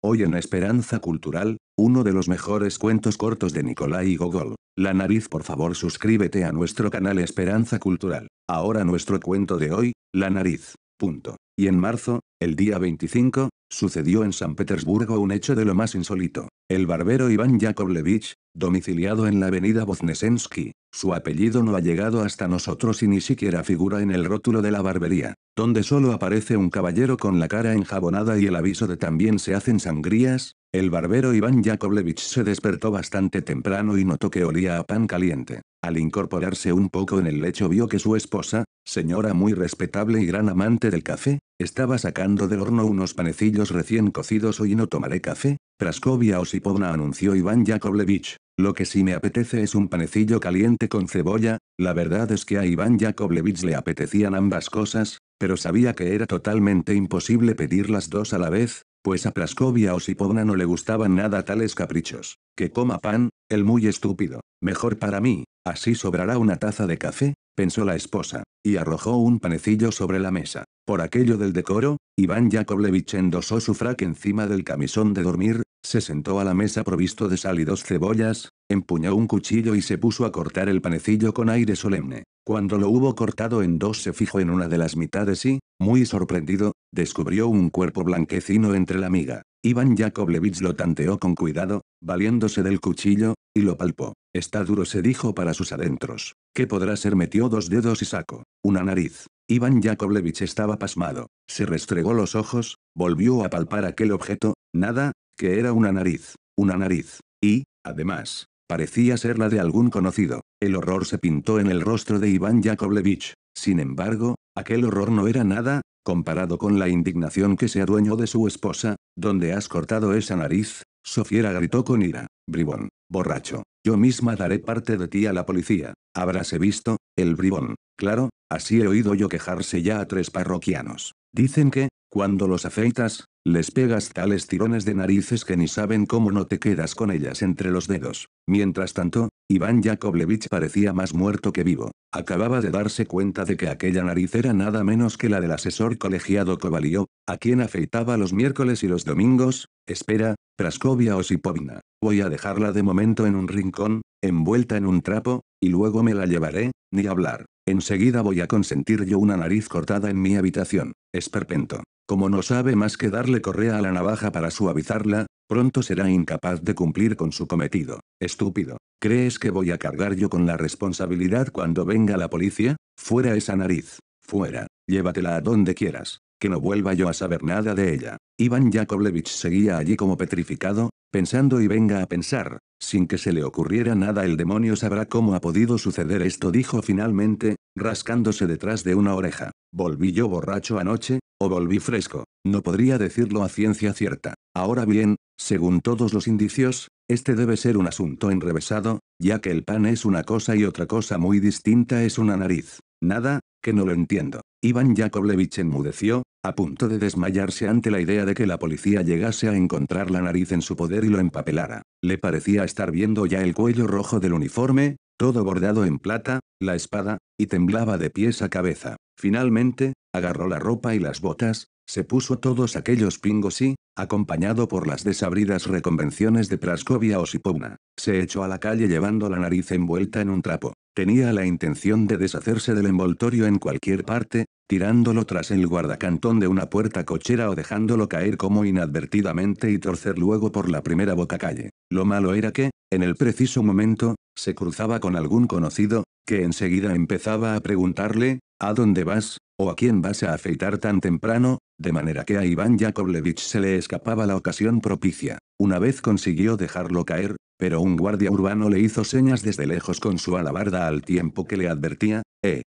Hoy en Esperanza Cultural, uno de los mejores cuentos cortos de Nikolai Gogol. La nariz. Por favor suscríbete a nuestro canal Esperanza Cultural. Ahora nuestro cuento de hoy, La nariz. Punto. Y en marzo, el día 25, sucedió en San Petersburgo un hecho de lo más insólito. El barbero Iván Yakovlevich, domiciliado en la avenida Voznesensky, su apellido no ha llegado hasta nosotros y ni siquiera figura en el rótulo de la barbería, donde solo aparece un caballero con la cara enjabonada y el aviso de también se hacen sangrías. El barbero Iván Yakovlevich se despertó bastante temprano y notó que olía a pan caliente. Al incorporarse un poco en el lecho vio que su esposa, señora muy respetable y gran amante del café, estaba sacando del horno unos panecillos recién cocidos. Hoy no tomaré café, Praskovia Osipovna, anunció Iván Yakovlevich. Lo que sí me apetece es un panecillo caliente con cebolla. La verdad es que a Iván Yakovlevich le apetecían ambas cosas, pero sabía que era totalmente imposible pedir las dos a la vez, pues a Praskovia Osipovna no le gustaban nada tales caprichos. Que coma pan, el muy estúpido. Mejor para mí, así sobrará una taza de café, pensó la esposa, y arrojó un panecillo sobre la mesa. Por aquello del decoro, Iván Yakovlevich endosó su frac encima del camisón de dormir, se sentó a la mesa provisto de sal y dos cebollas, empuñó un cuchillo y se puso a cortar el panecillo con aire solemne. Cuando lo hubo cortado en dos se fijó en una de las mitades y, muy sorprendido, descubrió un cuerpo blanquecino entre la miga. Iván Yakovlevich lo tanteó con cuidado, valiéndose del cuchillo, y lo palpó. Está duro, se dijo para sus adentros. ¿Qué podrá ser? Metió dos dedos y sacó una nariz. Iván Yakovlevich estaba pasmado, se restregó los ojos, volvió a palpar aquel objeto, nada, que era una nariz. Una nariz. Y, además, parecía ser la de algún conocido. El horror se pintó en el rostro de Iván Yakovlevich. Sin embargo, aquel horror no era nada, comparado con la indignación que se adueñó de su esposa. ¿Dónde has cortado esa nariz? Sofiera gritó con ira. Bribón, borracho, yo misma daré parte de ti a la policía. Habráse visto, el bribón. Claro, así he oído yo quejarse ya a 3 parroquianos. Dicen que, cuando los afeitas, les pegas tales tirones de narices que ni saben cómo no te quedas con ellas entre los dedos. Mientras tanto, Iván Yakovlevich parecía más muerto que vivo. Acababa de darse cuenta de que aquella nariz era nada menos que la del asesor colegiado Kovalyov, a quien afeitaba los miércoles y los domingos. Espera, Praskovia Osipovna, voy a dejarla de momento en un rincón, envuelta en un trapo, y luego me la llevaré, ni hablar. Enseguida voy a consentir yo una nariz cortada en mi habitación. Esperpento. Como no sabe más que darle correa a la navaja para suavizarla, pronto será incapaz de cumplir con su cometido. Estúpido. ¿Crees que voy a cargar yo con la responsabilidad cuando venga la policía? Fuera esa nariz. Fuera. Llévatela a donde quieras. Que no vuelva yo a saber nada de ella. Iván Yakovlevich seguía allí como petrificado, pensando y venga a pensar, sin que se le ocurriera nada. El demonio sabrá cómo ha podido suceder esto, dijo finalmente, rascándose detrás de una oreja. ¿Volví yo borracho anoche, o volví fresco? No podría decirlo a ciencia cierta. Ahora bien, según todos los indicios, este debe ser un asunto enrevesado, ya que el pan es una cosa y otra cosa muy distinta es una nariz. Nada, que no lo entiendo. Iván Yakovlevich enmudeció, a punto de desmayarse ante la idea de que la policía llegase a encontrar la nariz en su poder y lo empapelara. Le parecía estar viendo ya el cuello rojo del uniforme, todo bordado en plata, la espada, y temblaba de pies a cabeza. Finalmente, agarró la ropa y las botas, se puso todos aquellos pingos y, acompañado por las desabridas reconvenciones de Praskovia Osipovna, se echó a la calle llevando la nariz envuelta en un trapo. Tenía la intención de deshacerse del envoltorio en cualquier parte, tirándolo tras el guardacantón de una puerta cochera o dejándolo caer como inadvertidamente y torcer luego por la primera bocacalle. Lo malo era que, en el preciso momento, se cruzaba con algún conocido, que enseguida empezaba a preguntarle, ¿a dónde vas? ¿O a quién vas a afeitar tan temprano? De manera que a Iván Yakovlevich se le escapaba la ocasión propicia. Una vez consiguió dejarlo caer, pero un guardia urbano le hizo señas desde lejos con su alabarda al tiempo que le advertía,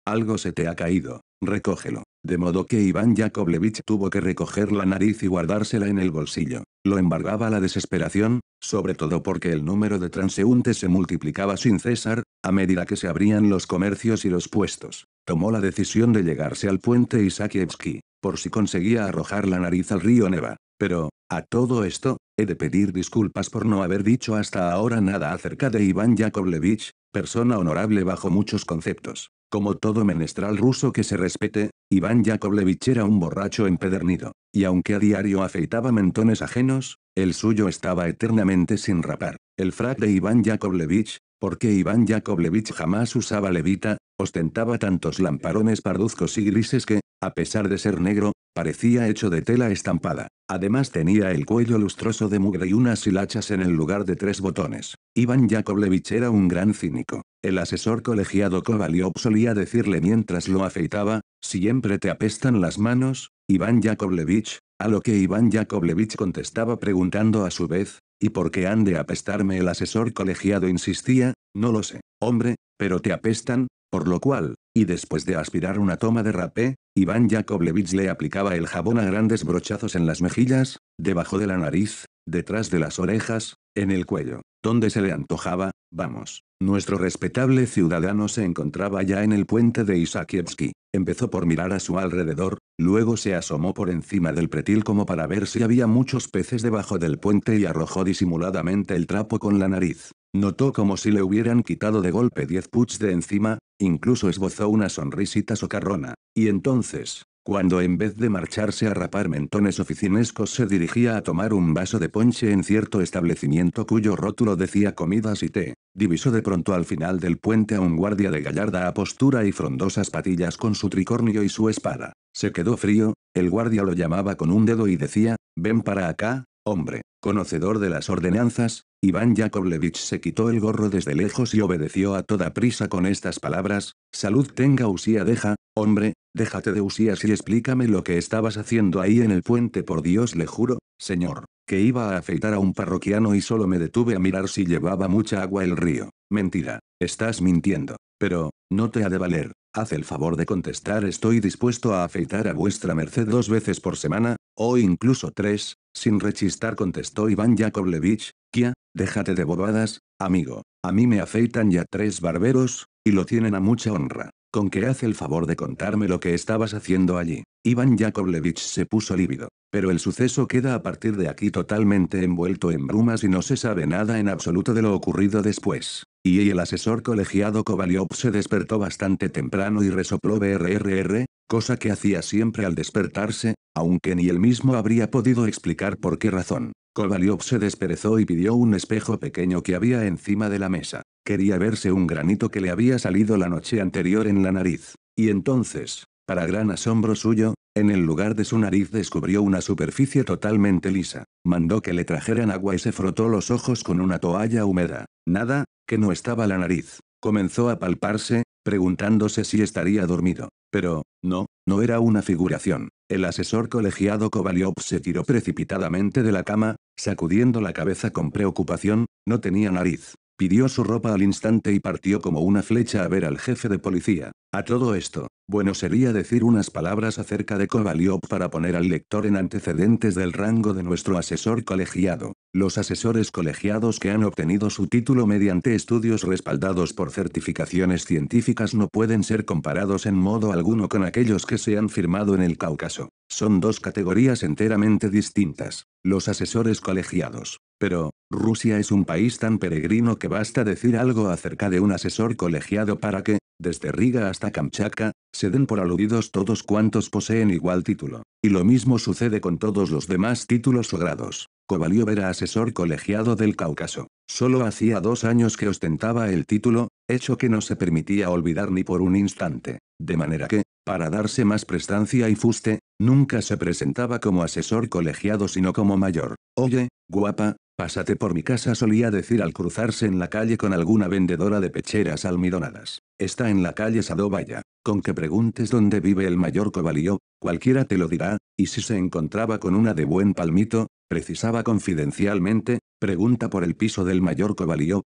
algo se te ha caído, recógelo. De modo que Iván Yakovlevich tuvo que recoger la nariz y guardársela en el bolsillo. Lo embargaba la desesperación, sobre todo porque el número de transeúntes se multiplicaba sin cesar, a medida que se abrían los comercios y los puestos. Tomó la decisión de llegarse al puente Isakievsky, por si conseguía arrojar la nariz al río Neva. Pero, a todo esto, he de pedir disculpas por no haber dicho hasta ahora nada acerca de Iván Yakovlevich, persona honorable bajo muchos conceptos. Como todo menestral ruso que se respete, Iván Yakovlevich era un borracho empedernido, y aunque a diario afeitaba mentones ajenos, el suyo estaba eternamente sin rapar. El frac de Iván Yakovlevich, porque Iván Yakovlevich jamás usaba levita, ostentaba tantos lamparones parduzcos y grises que, a pesar de ser negro, parecía hecho de tela estampada. Además tenía el cuello lustroso de mugre y unas hilachas en el lugar de 3 botones. Iván Yakovlevich era un gran cínico. El asesor colegiado Kovalyov solía decirle mientras lo afeitaba: «Siempre te apestan las manos, Iván Yakovlevich», a lo que Iván Yakovlevich contestaba preguntando a su vez: «¿Y por qué han de apestarme?». El asesor colegiado insistía: «No lo sé, hombre, pero te apestan», por lo cual, y después de aspirar una toma de rapé, Iván Yakovlevich le aplicaba el jabón a grandes brochazos en las mejillas, debajo de la nariz, detrás de las orejas, en el cuello, donde se le antojaba. Vamos. Nuestro respetable ciudadano se encontraba ya en el puente de Isakievsky. Empezó por mirar a su alrededor, luego se asomó por encima del pretil como para ver si había muchos peces debajo del puente y arrojó disimuladamente el trapo con la nariz. Notó como si le hubieran quitado de golpe 10 puts de encima, incluso esbozó una sonrisita socarrona. Y entonces, cuando en vez de marcharse a rapar mentones oficinescos se dirigía a tomar un vaso de ponche en cierto establecimiento cuyo rótulo decía comidas y té, divisó de pronto al final del puente a un guardia de gallarda apostura y frondosas patillas con su tricornio y su espada. Se quedó frío, el guardia lo llamaba con un dedo y decía: «Ven para acá, hombre». Conocedor de las ordenanzas, Iván Yakovlevich se quitó el gorro desde lejos y obedeció a toda prisa con estas palabras: «Salud tenga usía, deja, hombre, déjate de usías y explícame lo que estabas haciendo ahí en el puente. Por Dios le juro, señor, que iba a afeitar a un parroquiano y solo me detuve a mirar si llevaba mucha agua el río». «Mentira, estás mintiendo. Pero, no te ha de valer, haz el favor de contestar». «Estoy dispuesto a afeitar a vuestra merced 2 veces por semana, o incluso 3, sin rechistar», contestó Iván Yakovlevich. «Kia, déjate de bobadas, amigo, a mí me afeitan ya 3 barberos, y lo tienen a mucha honra. Con que haz el favor de contarme lo que estabas haciendo allí». Iván Yakovlevich se puso lívido. Pero el suceso queda a partir de aquí totalmente envuelto en brumas y no se sabe nada en absoluto de lo ocurrido después. Y el asesor colegiado Kovalyov se despertó bastante temprano y resopló brrr, cosa que hacía siempre al despertarse, aunque ni él mismo habría podido explicar por qué razón. Kovalyov se desperezó y pidió un espejo pequeño que había encima de la mesa. Quería verse un granito que le había salido la noche anterior en la nariz. Y entonces, para gran asombro suyo, en el lugar de su nariz descubrió una superficie totalmente lisa. Mandó que le trajeran agua y se frotó los ojos con una toalla húmeda. Nada, que no estaba la nariz. Comenzó a palparse, preguntándose si estaría dormido. Pero, no era una figuración. El asesor colegiado Kovalyov se tiró precipitadamente de la cama, sacudiendo la cabeza con preocupación. No tenía nariz. Pidió su ropa al instante y partió como una flecha a ver al jefe de policía. A todo esto, bueno sería decir unas palabras acerca de Kovalyov para poner al lector en antecedentes del rango de nuestro asesor colegiado. Los asesores colegiados que han obtenido su título mediante estudios respaldados por certificaciones científicas no pueden ser comparados en modo alguno con aquellos que se han firmado en el Cáucaso. Son 2 categorías enteramente distintas. Los asesores colegiados. Pero, Rusia es un país tan peregrino que basta decir algo acerca de un asesor colegiado para que, desde Riga hasta Kamchatka, se den por aludidos todos cuantos poseen igual título. Y lo mismo sucede con todos los demás títulos o grados. Kovalyov era asesor colegiado del Cáucaso. Solo hacía 2 años que ostentaba el título, hecho que no se permitía olvidar ni por un instante. De manera que, para darse más prestancia y fuste, nunca se presentaba como asesor colegiado sino como mayor. «Oye, guapa, pásate por mi casa», solía decir al cruzarse en la calle con alguna vendedora de pecheras almidonadas. «Está en la calle Sadovaya. Con que preguntes dónde vive el mayor Kovalyov, cualquiera te lo dirá», y si se encontraba con una de buen palmito, precisaba confidencialmente: «Pregunta por el piso del mayor Kovalyov,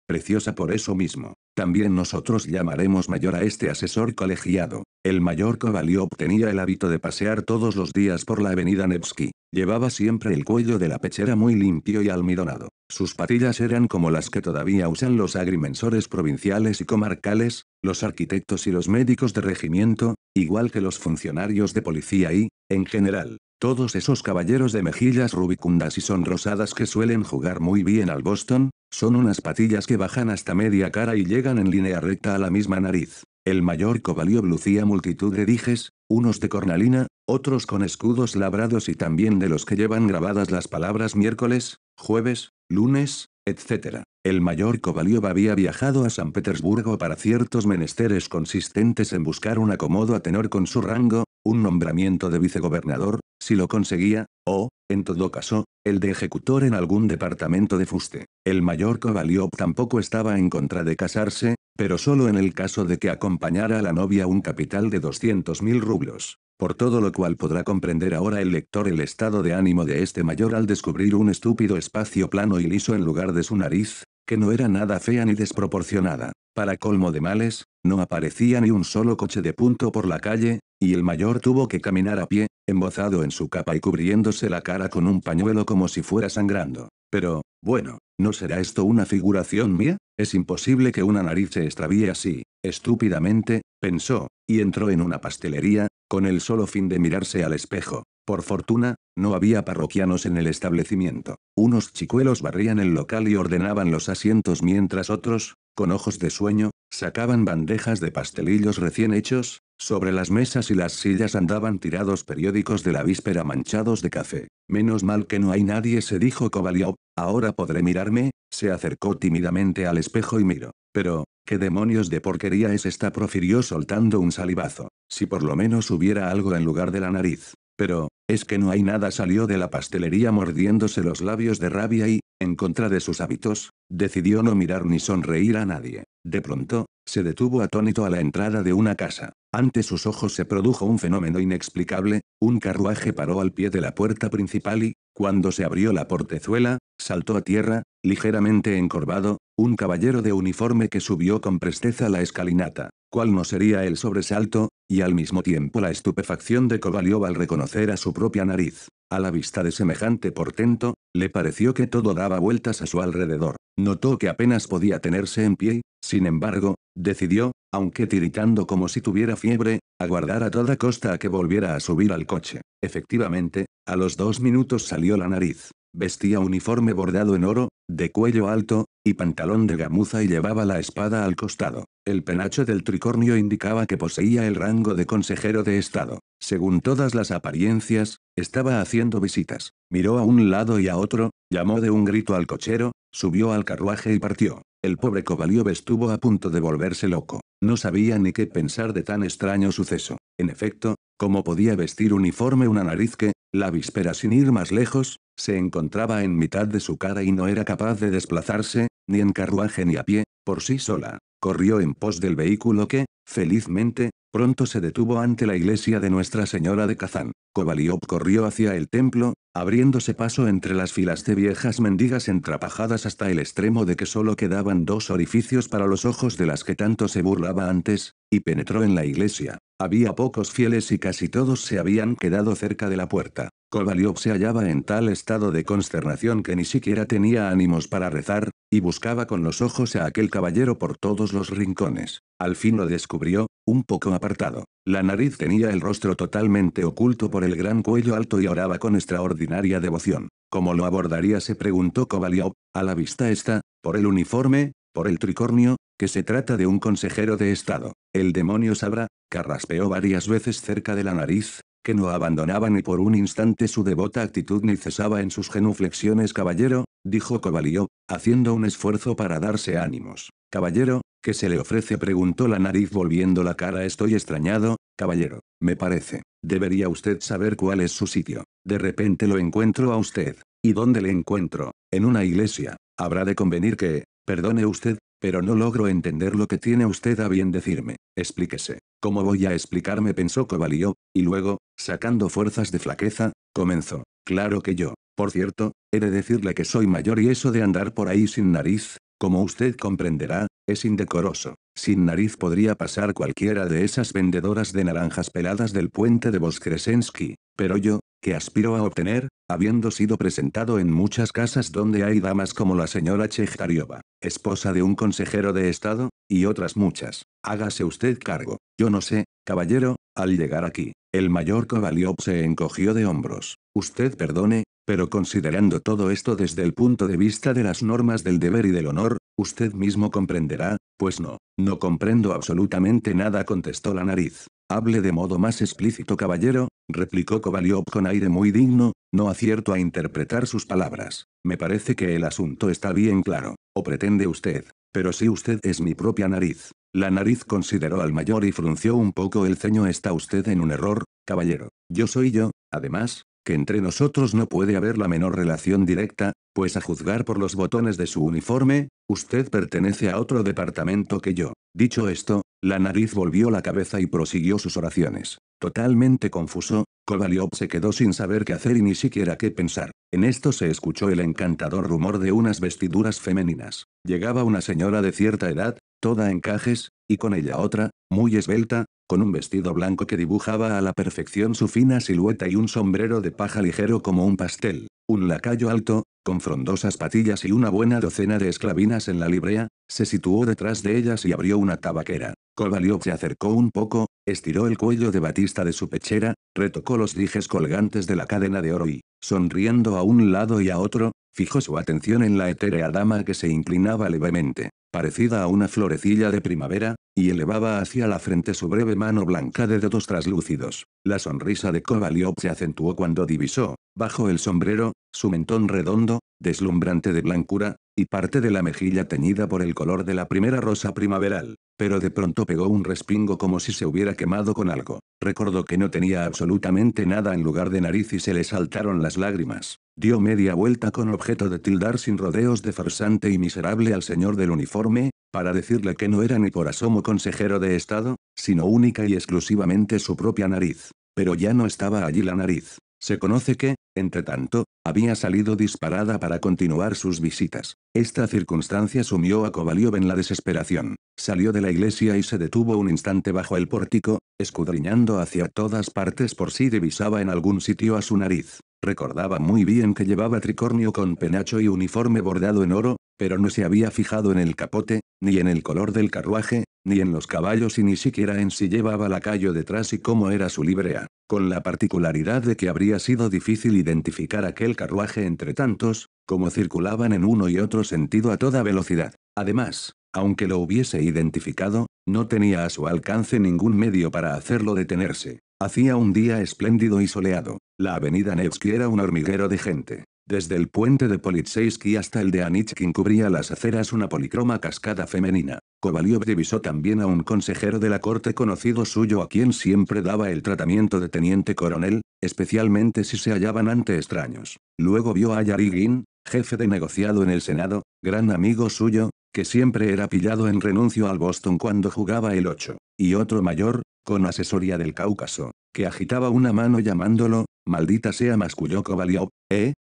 preciosa por eso mismo». También nosotros llamaremos mayor a este asesor colegiado. El mayor Kovalyov tenía el hábito de pasear todos los días por la avenida Nevsky. Llevaba siempre el cuello de la pechera muy limpio y almidonado. Sus patillas eran como las que todavía usan los agrimensores provinciales y comarcales, los arquitectos y los médicos de regimiento, igual que los funcionarios de policía y, en general, todos esos caballeros de mejillas rubicundas y sonrosadas que suelen jugar muy bien al Boston. Son unas patillas que bajan hasta media cara y llegan en línea recta a la misma nariz. El mayor Kovalyov lucía multitud de dijes, unos de cornalina, otros con escudos labrados y también de los que llevan grabadas las palabras miércoles, jueves, lunes, etc. El mayor Kovalyov había viajado a San Petersburgo para ciertos menesteres consistentes en buscar un acomodo a tenor con su rango, un nombramiento de vicegobernador, si lo conseguía, o, en todo caso, el de ejecutor en algún departamento de fuste. El mayor Kovalyov tampoco estaba en contra de casarse, pero solo en el caso de que acompañara a la novia un capital de 200.000 rublos. Por todo lo cual podrá comprender ahora el lector el estado de ánimo de este mayor al descubrir un estúpido espacio plano y liso en lugar de su nariz, que no era nada fea ni desproporcionada. Para colmo de males, no aparecía ni un solo coche de punto por la calle, y el mayor tuvo que caminar a pie, embozado en su capa y cubriéndose la cara con un pañuelo como si fuera sangrando. Pero, bueno, ¿no será esto una figuración mía? Es imposible que una nariz se extravíe así, estúpidamente, pensó, y entró en una pastelería, con el solo fin de mirarse al espejo. Por fortuna, no había parroquianos en el establecimiento. Unos chicuelos barrían el local y ordenaban los asientos mientras otros, con ojos de sueño, sacaban bandejas de pastelillos recién hechos, sobre las mesas y las sillas andaban tirados periódicos de la víspera manchados de café. Menos mal que no hay nadie, se dijo Kovalyov, ahora podré mirarme, se acercó tímidamente al espejo y miró. Pero, ¿qué demonios de porquería es esta?, profirió soltando un salivazo. Si por lo menos hubiera algo en lugar de la nariz. Pero, es que no hay nada, salió de la pastelería mordiéndose los labios de rabia y, en contra de sus hábitos, decidió no mirar ni sonreír a nadie. De pronto, se detuvo atónito a la entrada de una casa. Ante sus ojos se produjo un fenómeno inexplicable, un carruaje paró al pie de la puerta principal y, cuando se abrió la portezuela, saltó a tierra, ligeramente encorvado, un caballero de uniforme que subió con presteza la escalinata. ¿Cuál no sería el sobresalto, y al mismo tiempo la estupefacción de Kovalyov al reconocer a su propia nariz? A la vista de semejante portento, le pareció que todo daba vueltas a su alrededor. Notó que apenas podía tenerse en pie, sin embargo, decidió, aunque tiritando como si tuviera fiebre, aguardar a toda costa a que volviera a subir al coche. Efectivamente, a los 2 minutos salió la nariz. Vestía uniforme bordado en oro, de cuello alto, y pantalón de gamuza y llevaba la espada al costado. El penacho del tricornio indicaba que poseía el rango de consejero de Estado. Según todas las apariencias, estaba haciendo visitas. Miró a un lado y a otro, llamó de un grito al cochero, subió al carruaje y partió. El pobre Kovalyov estuvo a punto de volverse loco. No sabía ni qué pensar de tan extraño suceso. En efecto, ¿cómo podía vestir uniforme una nariz que, la víspera sin ir más lejos, se encontraba en mitad de su cara y no era capaz de desplazarse, ni en carruaje ni a pie, por sí sola? Corrió en pos del vehículo que, felizmente, pronto se detuvo ante la iglesia de Nuestra Señora de Kazán. Kovalyov corrió hacia el templo, abriéndose paso entre las filas de viejas mendigas entrapajadas hasta el extremo de que solo quedaban 2 orificios para los ojos de las que tanto se burlaba antes, y penetró en la iglesia. Había pocos fieles y casi todos se habían quedado cerca de la puerta. Kovalyov se hallaba en tal estado de consternación que ni siquiera tenía ánimos para rezar, y buscaba con los ojos a aquel caballero por todos los rincones. Al fin lo descubrió, un poco apartado. La nariz tenía el rostro totalmente oculto por el gran cuello alto y oraba con extraordinaria devoción. ¿Cómo lo abordaría?, se preguntó Kovalyov. A la vista está, por el uniforme, por el tricornio, que se trata de un consejero de Estado. El demonio sabrá, carraspeó varias veces cerca de la nariz, que no abandonaba ni por un instante su devota actitud ni cesaba en sus genuflexiones. Caballero, dijo Kovalyov, haciendo un esfuerzo para darse ánimos. Caballero, ¿qué se le ofrece?, preguntó la nariz volviendo la cara. Estoy extrañado, caballero, me parece. Debería usted saber cuál es su sitio. De repente lo encuentro a usted. ¿Y dónde le encuentro? En una iglesia. Habrá de convenir que, perdone usted, pero no logro entender lo que tiene usted a bien decirme. Explíquese. ¿Cómo voy a explicarme?, pensó Kovalyov, y luego, sacando fuerzas de flaqueza, comenzó. Claro que yo. Por cierto, he de decirle que soy mayor y eso de andar por ahí sin nariz, como usted comprenderá, es indecoroso. Sin nariz podría pasar cualquiera de esas vendedoras de naranjas peladas del puente de Voskresensky, pero yo, que aspiro a obtener, habiendo sido presentado en muchas casas donde hay damas como la señora Chejtariova, esposa de un consejero de Estado, y otras muchas. Hágase usted cargo. Yo no sé, caballero, al llegar aquí, el mayor Kovalyov se encogió de hombros. Usted perdone, pero considerando todo esto desde el punto de vista de las normas del deber y del honor, Usted mismo comprenderá, pues no. No comprendo absolutamente nada, contestó la nariz. Hable de modo más explícito, caballero, replicó Kovalyov con aire muy digno, no acierto a interpretar sus palabras. Me parece que el asunto está bien claro. ¿O pretende usted? Pero si usted es mi propia nariz. La nariz consideró al mayor y frunció un poco el ceño. Está usted en un error, caballero. Yo soy yo, además, que entre nosotros no puede haber la menor relación directa, pues a juzgar por los botones de su uniforme, usted pertenece a otro departamento que yo. Dicho esto, la nariz volvió la cabeza y prosiguió sus oraciones. Totalmente confuso, Kovalyov se quedó sin saber qué hacer y ni siquiera qué pensar. En esto se escuchó el encantador rumor de unas vestiduras femeninas. Llegaba una señora de cierta edad, toda encajes, y con ella otra, muy esbelta, con un vestido blanco que dibujaba a la perfección su fina silueta y un sombrero de paja ligero como un pastel. Un lacayo alto, con frondosas patillas y una buena docena de esclavinas en la librea, se situó detrás de ellas y abrió una tabaquera. Kovalyov se acercó un poco, estiró el cuello de batista de su pechera, retocó los dijes colgantes de la cadena de oro y, sonriendo a un lado y a otro, fijó su atención en la etérea dama que se inclinaba levemente, parecida a una florecilla de primavera, y elevaba hacia la frente su breve mano blanca de dedos traslúcidos. La sonrisa de Kovalyov se acentuó cuando divisó, bajo el sombrero, su mentón redondo, deslumbrante de blancura, y parte de la mejilla teñida por el color de la primera rosa primaveral. Pero de pronto pegó un respingo como si se hubiera quemado con algo. Recordó que no tenía absolutamente nada en lugar de nariz y se le saltaron las lágrimas. Dio media vuelta con objeto de tildar sin rodeos de farsante y miserable al señor del uniforme, para decirle que no era ni por asomo consejero de Estado, sino única y exclusivamente su propia nariz. Pero ya no estaba allí la nariz. Se conoce que, entre tanto, había salido disparada para continuar sus visitas. Esta circunstancia sumió a Kovalyov en la desesperación. Salió de la iglesia y se detuvo un instante bajo el pórtico, escudriñando hacia todas partes por si divisaba en algún sitio a su nariz. Recordaba muy bien que llevaba tricornio con penacho y uniforme bordado en oro, pero no se había fijado en el capote, ni en el color del carruaje, ni en los caballos y ni siquiera en si llevaba lacayo detrás y cómo era su librea, con la particularidad de que habría sido difícil identificar aquel carruaje entre tantos, como circulaban en uno y otro sentido a toda velocidad. Además, aunque lo hubiese identificado, no tenía a su alcance ningún medio para hacerlo detenerse. Hacía un día espléndido y soleado. La avenida Nevsky era un hormiguero de gente. Desde el puente de Politseisky hasta el de Anichkin cubría las aceras una policroma cascada femenina. Kovalyov divisó también a un consejero de la corte conocido suyo a quien siempre daba el tratamiento de teniente coronel, especialmente si se hallaban ante extraños. Luego vio a Yarygin, jefe de negociado en el Senado, gran amigo suyo, que siempre era pillado en renuncio al Boston cuando jugaba el 8, y otro mayor, con asesoría del Cáucaso, que agitaba una mano llamándolo, maldita sea, masculló Kovalyov,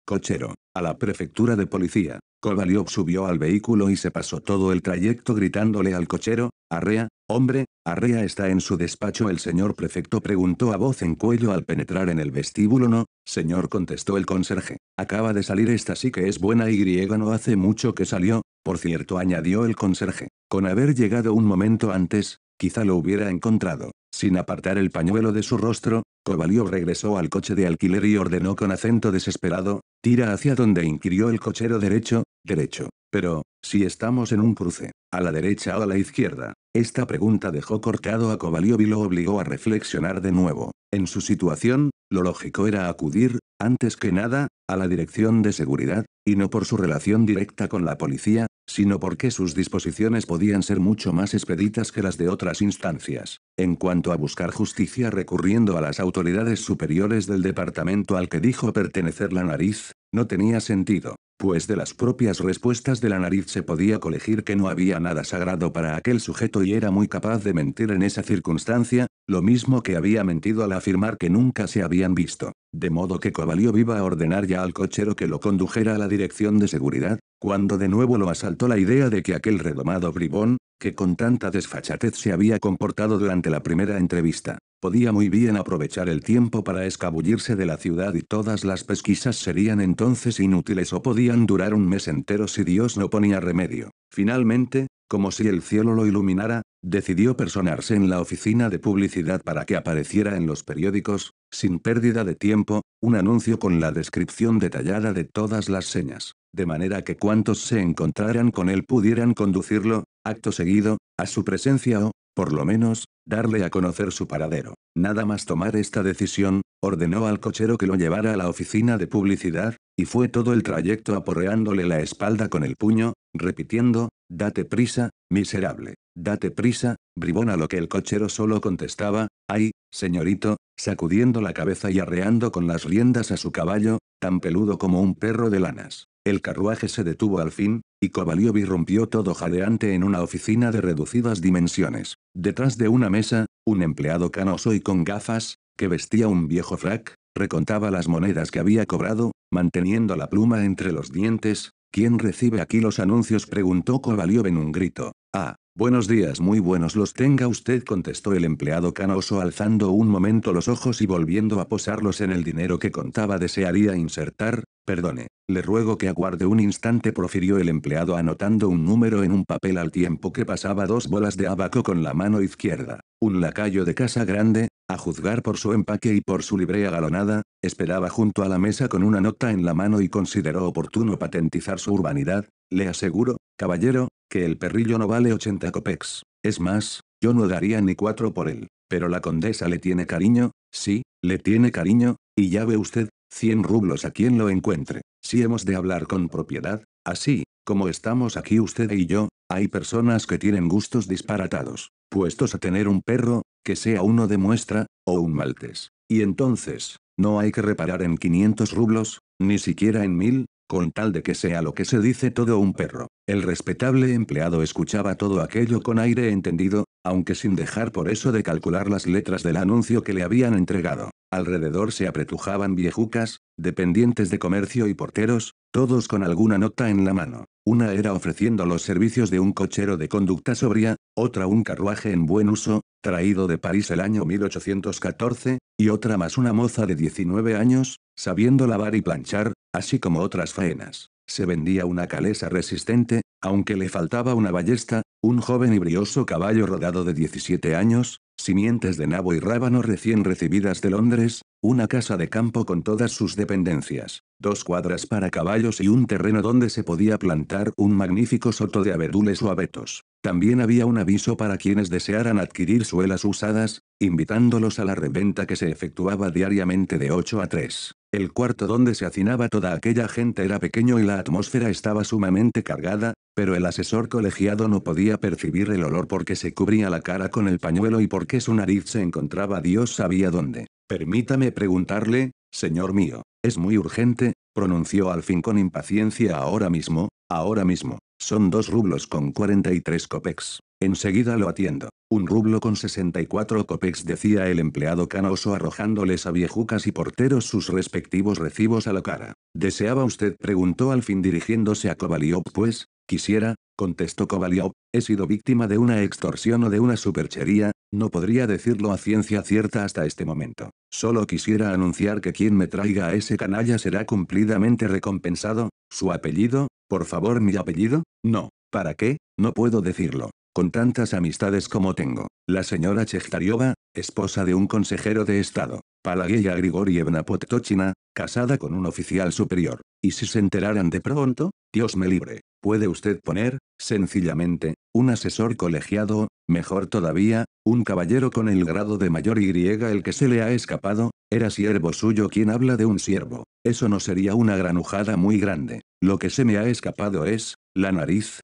cochero, a la prefectura de policía. Kovalyov subió al vehículo y se pasó todo el trayecto gritándole al cochero, arrea, hombre, arrea. ¿Está en su despacho el señor prefecto?, preguntó a voz en cuello al penetrar en el vestíbulo. No, señor, contestó el conserje. Acaba de salir. Esta sí que es buena y no hace mucho que salió, por cierto, añadió el conserje. Con haber llegado un momento antes, quizá lo hubiera encontrado. Sin apartar el pañuelo de su rostro, Kovalyov regresó al coche de alquiler y ordenó con acento desesperado, «¿Tira hacia dónde?», inquirió el cochero. «Derecho, derecho. Pero, si estamos en un cruce, ¿a la derecha o a la izquierda?». Esta pregunta dejó cortado a Kovalyov y lo obligó a reflexionar de nuevo. En su situación, lo lógico era acudir, antes que nada, a la dirección de seguridad, y no por su relación directa con la policía, sino porque sus disposiciones podían ser mucho más expeditas que las de otras instancias. En cuanto a buscar justicia recurriendo a las autoridades superiores del departamento al que dijo pertenecer la nariz, no tenía sentido, pues de las propias respuestas de la nariz se podía colegir que no había nada sagrado para aquel sujeto y era muy capaz de mentir en esa circunstancia, lo mismo que había mentido al afirmar que nunca se habían visto. De modo que Kovalyov iba a ordenar ya al cochero que lo condujera a la dirección de seguridad, cuando de nuevo lo asaltó la idea de que aquel redomado bribón, que con tanta desfachatez se había comportado durante la primera entrevista, podía muy bien aprovechar el tiempo para escabullirse de la ciudad y todas las pesquisas serían entonces inútiles o podían durar un mes entero si Dios no ponía remedio. Finalmente, como si el cielo lo iluminara, Decidió personarse en la oficina de publicidad para que apareciera en los periódicos, sin pérdida de tiempo, un anuncio con la descripción detallada de todas las señas, de manera que cuantos se encontraran con él pudieran conducirlo, acto seguido, a su presencia o, por lo menos, darle a conocer su paradero. Nada más tomar esta decisión, ordenó al cochero que lo llevara a la oficina de publicidad, y fue todo el trayecto aporreándole la espalda con el puño, repitiendo, «Date prisa, miserable, date prisa», bribón, a lo que el cochero solo contestaba, «Ay, señorito», sacudiendo la cabeza y arreando con las riendas a su caballo, tan peludo como un perro de lanas. El carruaje se detuvo al fin, y Kovalyov irrumpió todo jadeante en una oficina de reducidas dimensiones. Detrás de una mesa, un empleado canoso y con gafas, que vestía un viejo frac, recontaba las monedas que había cobrado, manteniendo la pluma entre los dientes. «¿Quién recibe aquí los anuncios?», preguntó Kovalyov en un grito. «Ah, buenos días, muy buenos los tenga usted», contestó el empleado canoso alzando un momento los ojos y volviendo a posarlos en el dinero que contaba. «Desearía insertar, perdone, le ruego que aguarde un instante», profirió el empleado anotando un número en un papel al tiempo que pasaba 2 bolas de abaco con la mano izquierda. Un lacayo de casa grande, a juzgar por su empaque y por su librea galonada, esperaba junto a la mesa con una nota en la mano y consideró oportuno patentizar su urbanidad. «Le aseguro, caballero, que el perrillo no vale 80 kopecks. Es más, yo no daría ni 4 por él. Pero la condesa le tiene cariño». «Sí, le tiene cariño, y ya ve usted, 100 rublos a quien lo encuentre. Si hemos de hablar con propiedad, así, como estamos aquí usted y yo, hay personas que tienen gustos disparatados, puestos a tener un perro, que sea uno de muestra, o un maltés. Y entonces, no hay que reparar en 500 rublos, ni siquiera en 1000, con tal de que sea lo que se dice todo un perro». El respetable empleado escuchaba todo aquello con aire entendido, aunque sin dejar por eso de calcular las letras del anuncio que le habían entregado. Alrededor se apretujaban viejucas, dependientes de comercio y porteros, todos con alguna nota en la mano. Una era ofreciendo los servicios de un cochero de conducta sobria, otra un carruaje en buen uso, traído de París el año 1814, y otra más una moza de 19 años, sabiendo lavar y planchar, así como otras faenas. Se vendía una calesa resistente, aunque le faltaba una ballesta, un joven y brioso caballo rodado de 17 años, simientes de nabo y rábano recién recibidas de Londres, una casa de campo con todas sus dependencias, 2 cuadras para caballos y un terreno donde se podía plantar un magnífico soto de abedules o abetos. También había un aviso para quienes desearan adquirir suelas usadas, invitándolos a la reventa que se efectuaba diariamente de 8 a 3. El cuarto donde se hacinaba toda aquella gente era pequeño y la atmósfera estaba sumamente cargada, pero el asesor colegiado no podía percibir el olor porque se cubría la cara con el pañuelo y porque su nariz se encontraba Dios sabía dónde. «Permítame preguntarle, señor mío, es muy urgente», pronunció al fin con impaciencia. «Ahora mismo, ahora mismo. Son 2 rublos con 43 kopecks. Enseguida lo atiendo». «1 rublo con 64 kopecks», decía el empleado canoso arrojándoles a viejucas y porteros sus respectivos recibos a la cara. «¿Deseaba usted?», preguntó al fin dirigiéndose a Kovalyov. «Pues, quisiera», contestó Kovalyov, «he sido víctima de una extorsión o de una superchería, no podría decirlo a ciencia cierta hasta este momento. Solo quisiera anunciar que quien me traiga a ese canalla será cumplidamente recompensado». «¿Su apellido? Por favor». «¿Mi apellido? No. ¿Para qué? No puedo decirlo. Con tantas amistades como tengo. La señora Chechtaryova, esposa de un consejero de Estado, Pelageya Grigorievna Podtochina, casada con un oficial superior. ¿Y si se enteraran de pronto? Dios me libre. Puede usted poner, sencillamente, un asesor colegiado, mejor todavía, un caballero con el grado de mayor y el que se le ha escapado, era siervo suyo». «¿Quién habla de un siervo? Eso no sería una granujada muy grande. Lo que se me ha escapado es, la nariz».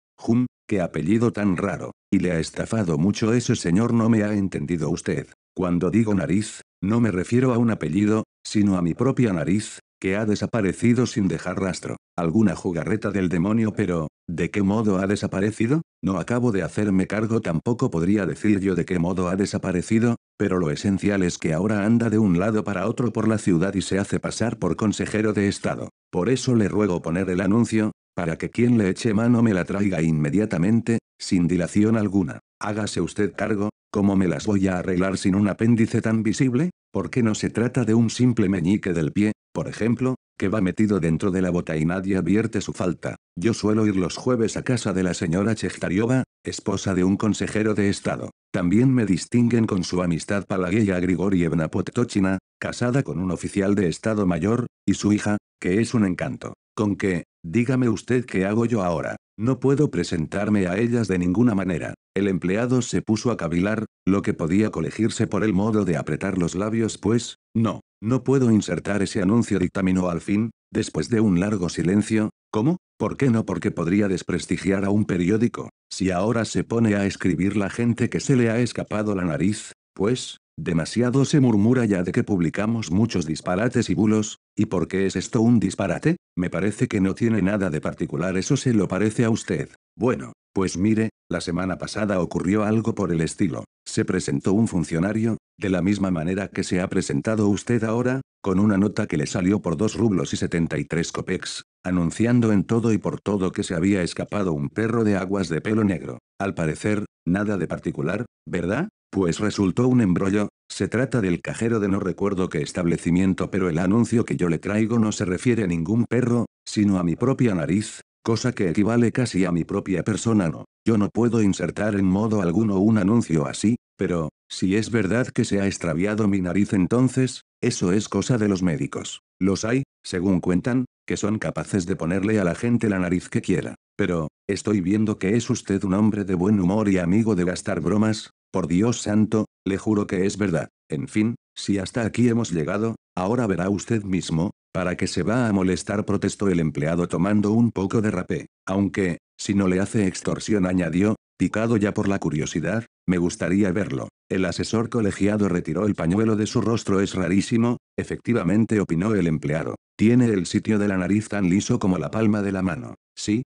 «Qué apellido tan raro. Y le ha estafado mucho ese señor». «No me ha entendido usted. Cuando digo nariz, no me refiero a un apellido, sino a mi propia nariz, que ha desaparecido sin dejar rastro. Alguna jugarreta del demonio». «Pero, ¿de qué modo ha desaparecido? No acabo de hacerme cargo». «Tampoco podría decir yo de qué modo ha desaparecido, pero lo esencial es que ahora anda de un lado para otro por la ciudad y se hace pasar por consejero de Estado. Por eso le ruego poner el anuncio, para que quien le eche mano me la traiga inmediatamente, sin dilación alguna. Hágase usted cargo, ¿cómo me las voy a arreglar sin un apéndice tan visible? ¿Por qué no se trata de un simple meñique del pie, por ejemplo, que va metido dentro de la bota y nadie advierte su falta? Yo suelo ir los jueves a casa de la señora Chechtaryova, esposa de un consejero de Estado. También me distinguen con su amistad Pelageya Grigorievna Podtochina, casada con un oficial de Estado Mayor, y su hija, que es un encanto. ¿Con qué? Dígame usted qué hago yo ahora. No puedo presentarme a ellas de ninguna manera. El empleado se puso a cavilar, lo que podía colegirse por el modo de apretar los labios pues, no puedo insertar ese anuncio, dictaminó al fin, después de un largo silencio. ¿Cómo? ¿Por qué no? Porque podría desprestigiar a un periódico. Si ahora se pone a escribir la gente que se le ha escapado la nariz, pues, demasiado se murmura ya de que publicamos muchos disparates y bulos. ¿Y por qué es esto un disparate? Me parece que no tiene nada de particular, ¿eso se lo parece a usted? Bueno, pues mire, la semana pasada ocurrió algo por el estilo. Se presentó un funcionario, de la misma manera que se ha presentado usted ahora, con una nota que le salió por 2 rublos y 73 kopecks, anunciando en todo y por todo que se había escapado un perro de aguas de pelo negro. Al parecer, nada de particular, ¿verdad? Pues resultó un embrollo. Se trata del cajero de no recuerdo qué establecimiento, pero el anuncio que yo le traigo no se refiere a ningún perro, sino a mi propia nariz, cosa que equivale casi a mi propia persona. No, yo no puedo insertar en modo alguno un anuncio así, pero, si es verdad que se ha extraviado mi nariz, entonces, eso es cosa de los médicos. Los hay, según cuentan, que son capaces de ponerle a la gente la nariz que quiera. Pero, estoy viendo que es usted un hombre de buen humor y amigo de gastar bromas. Por Dios santo, le juro que es verdad. En fin, si hasta aquí hemos llegado, ahora verá usted mismo, ¿para qué se va a molestar?, protestó el empleado tomando un poco de rapé. Aunque, si no le hace extorsión, añadió, picado ya por la curiosidad, me gustaría verlo. El asesor colegiado retiró el pañuelo de su rostro. Es rarísimo, efectivamente, opinó el empleado. Tiene el sitio de la nariz tan liso como la palma de la mano. Sí,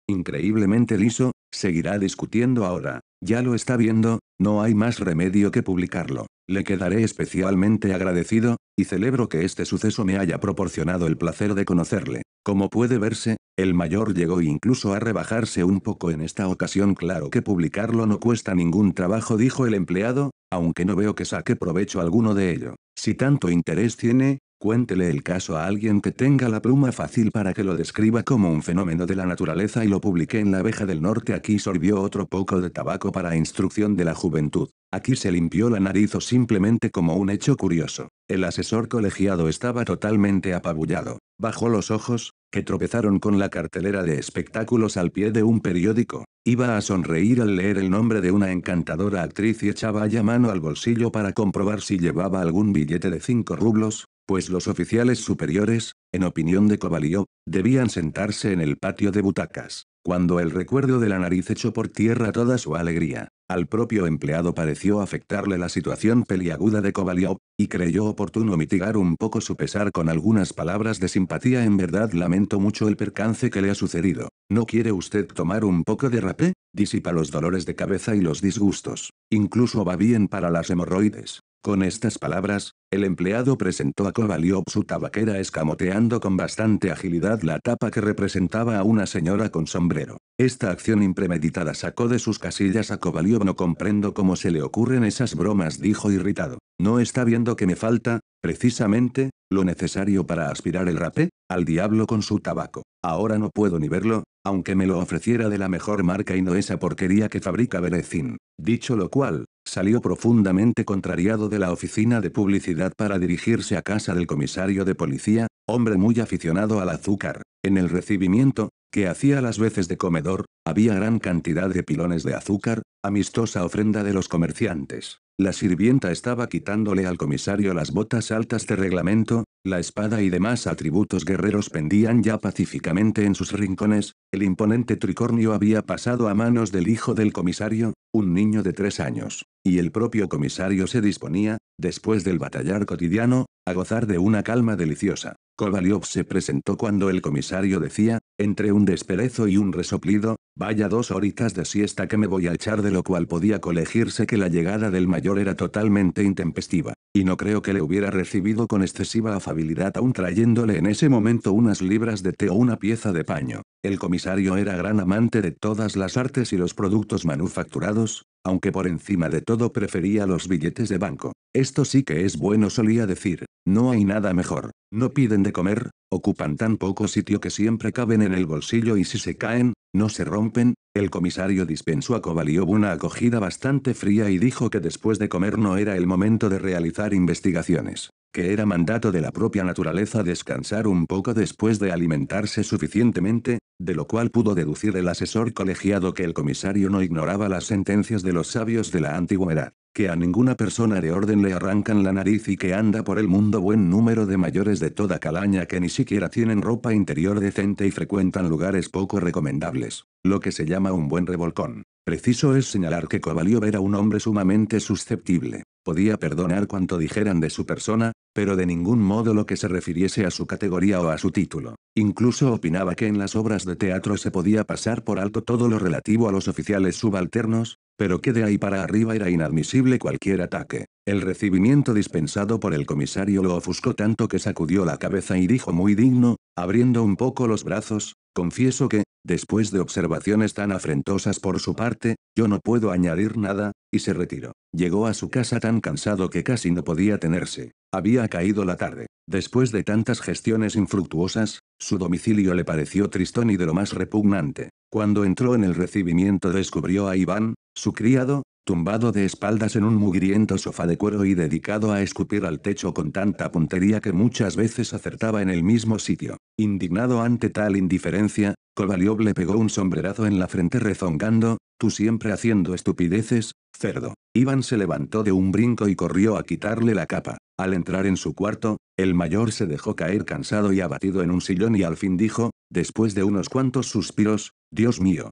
increíblemente liso. Seguirá discutiendo ahora. Ya lo está viendo, no hay más remedio que publicarlo. Le quedaré especialmente agradecido, y celebro que este suceso me haya proporcionado el placer de conocerle. Como puede verse, el mayor llegó incluso a rebajarse un poco en esta ocasión. Claro que publicarlo no cuesta ningún trabajo, dijo el empleado, aunque no veo que saque provecho alguno de ello. Si tanto interés tiene, cuéntele el caso a alguien que tenga la pluma fácil para que lo describa como un fenómeno de la naturaleza y lo publique en La Abeja del Norte. Aquí sorbió otro poco de tabaco para instrucción de la juventud. Aquí se limpió la nariz, o simplemente como un hecho curioso. El asesor colegiado estaba totalmente apabullado. Bajó los ojos, que tropezaron con la cartelera de espectáculos al pie de un periódico. Iba a sonreír al leer el nombre de una encantadora actriz y echaba ya mano al bolsillo para comprobar si llevaba algún billete de 5 rublos, pues los oficiales superiores, en opinión de Kovalyov, debían sentarse en el patio de butacas. Cuando el recuerdo de la nariz echó por tierra toda su alegría, al propio empleado pareció afectarle la situación peliaguda de Kovalyov, y creyó oportuno mitigar un poco su pesar con algunas palabras de simpatía. En verdad lamento mucho el percance que le ha sucedido. ¿No quiere usted tomar un poco de rapé? Disipa los dolores de cabeza y los disgustos. Incluso va bien para las hemorroides. Con estas palabras, el empleado presentó a Kovalyov su tabaquera, escamoteando con bastante agilidad la tapa que representaba a una señora con sombrero. Esta acción impremeditada sacó de sus casillas a Kovalyov. No comprendo cómo se le ocurren esas bromas, dijo irritado. ¿No está viendo que me falta, precisamente, lo necesario para aspirar el rapé? Al diablo con su tabaco. Ahora no puedo ni verlo, aunque me lo ofreciera de la mejor marca y no esa porquería que fabrica Berezin. Dicho lo cual, salió profundamente contrariado de la oficina de publicidad para dirigirse a casa del comisario de policía, hombre muy aficionado al azúcar. En el recibimiento, que hacía las veces de comedor, había gran cantidad de pilones de azúcar, amistosa ofrenda de los comerciantes. La sirvienta estaba quitándole al comisario las botas altas de reglamento, la espada y demás atributos guerreros pendían ya pacíficamente en sus rincones. El imponente tricornio había pasado a manos del hijo del comisario, un niño de 3 años, y el propio comisario se disponía, después del batallar cotidiano, a gozar de una calma deliciosa. Kovalyov se presentó cuando el comisario decía, entre un desperezo y un resoplido, vaya 2 horitas de siesta que me voy a echar, de lo cual podía colegirse que la llegada del mayor era totalmente intempestiva, y no creo que le hubiera recibido con excesiva afabilidad aun trayéndole en ese momento unas libras de té o una pieza de paño. El comisario era gran amante de todas las artes y los productos manufacturados, aunque por encima de todo prefería los billetes de banco. Esto sí que es bueno, solía decir, no hay nada mejor. No piden de comer, ocupan tan poco sitio que siempre caben en el bolsillo y si se caen, no se rompen. El comisario dispensó a Kovaliov una acogida bastante fría y dijo que después de comer no era el momento de realizar investigaciones, que era mandato de la propia naturaleza descansar un poco después de alimentarse suficientemente, de lo cual pudo deducir el asesor colegiado que el comisario no ignoraba las sentencias de los sabios de la antigüedad, que a ninguna persona de orden le arrancan la nariz y que anda por el mundo buen número de mayores de toda calaña que ni siquiera tienen ropa interior decente y frecuentan lugares poco recomendables, lo que se llama un buen revolcón. Preciso es señalar que Kovaliov era un hombre sumamente susceptible, podía perdonar cuanto dijeran de su persona, pero de ningún modo lo que se refiriese a su categoría o a su título. Incluso opinaba que en las obras de teatro se podía pasar por alto todo lo relativo a los oficiales subalternos, pero que de ahí para arriba era inadmisible cualquier ataque. El recibimiento dispensado por el comisario lo ofuscó tanto que sacudió la cabeza y dijo muy digno, abriendo un poco los brazos: confieso que, después de observaciones tan afrentosas por su parte, yo no puedo añadir nada, y se retiró. Llegó a su casa tan cansado que casi no podía tenerse. Había caído la tarde. Después de tantas gestiones infructuosas, su domicilio le pareció tristón y de lo más repugnante. Cuando entró en el recibimiento descubrió a Iván, su criado, tumbado de espaldas en un mugriento sofá de cuero y dedicado a escupir al techo con tanta puntería que muchas veces acertaba en el mismo sitio. Indignado ante tal indiferencia, Kovaliov le pegó un sombrerazo en la frente rezongando: «Tú siempre haciendo estupideces, cerdo». Iván se levantó de un brinco y corrió a quitarle la capa. Al entrar en su cuarto, el mayor se dejó caer cansado y abatido en un sillón y al fin dijo, después de unos cuantos suspiros: Dios mío,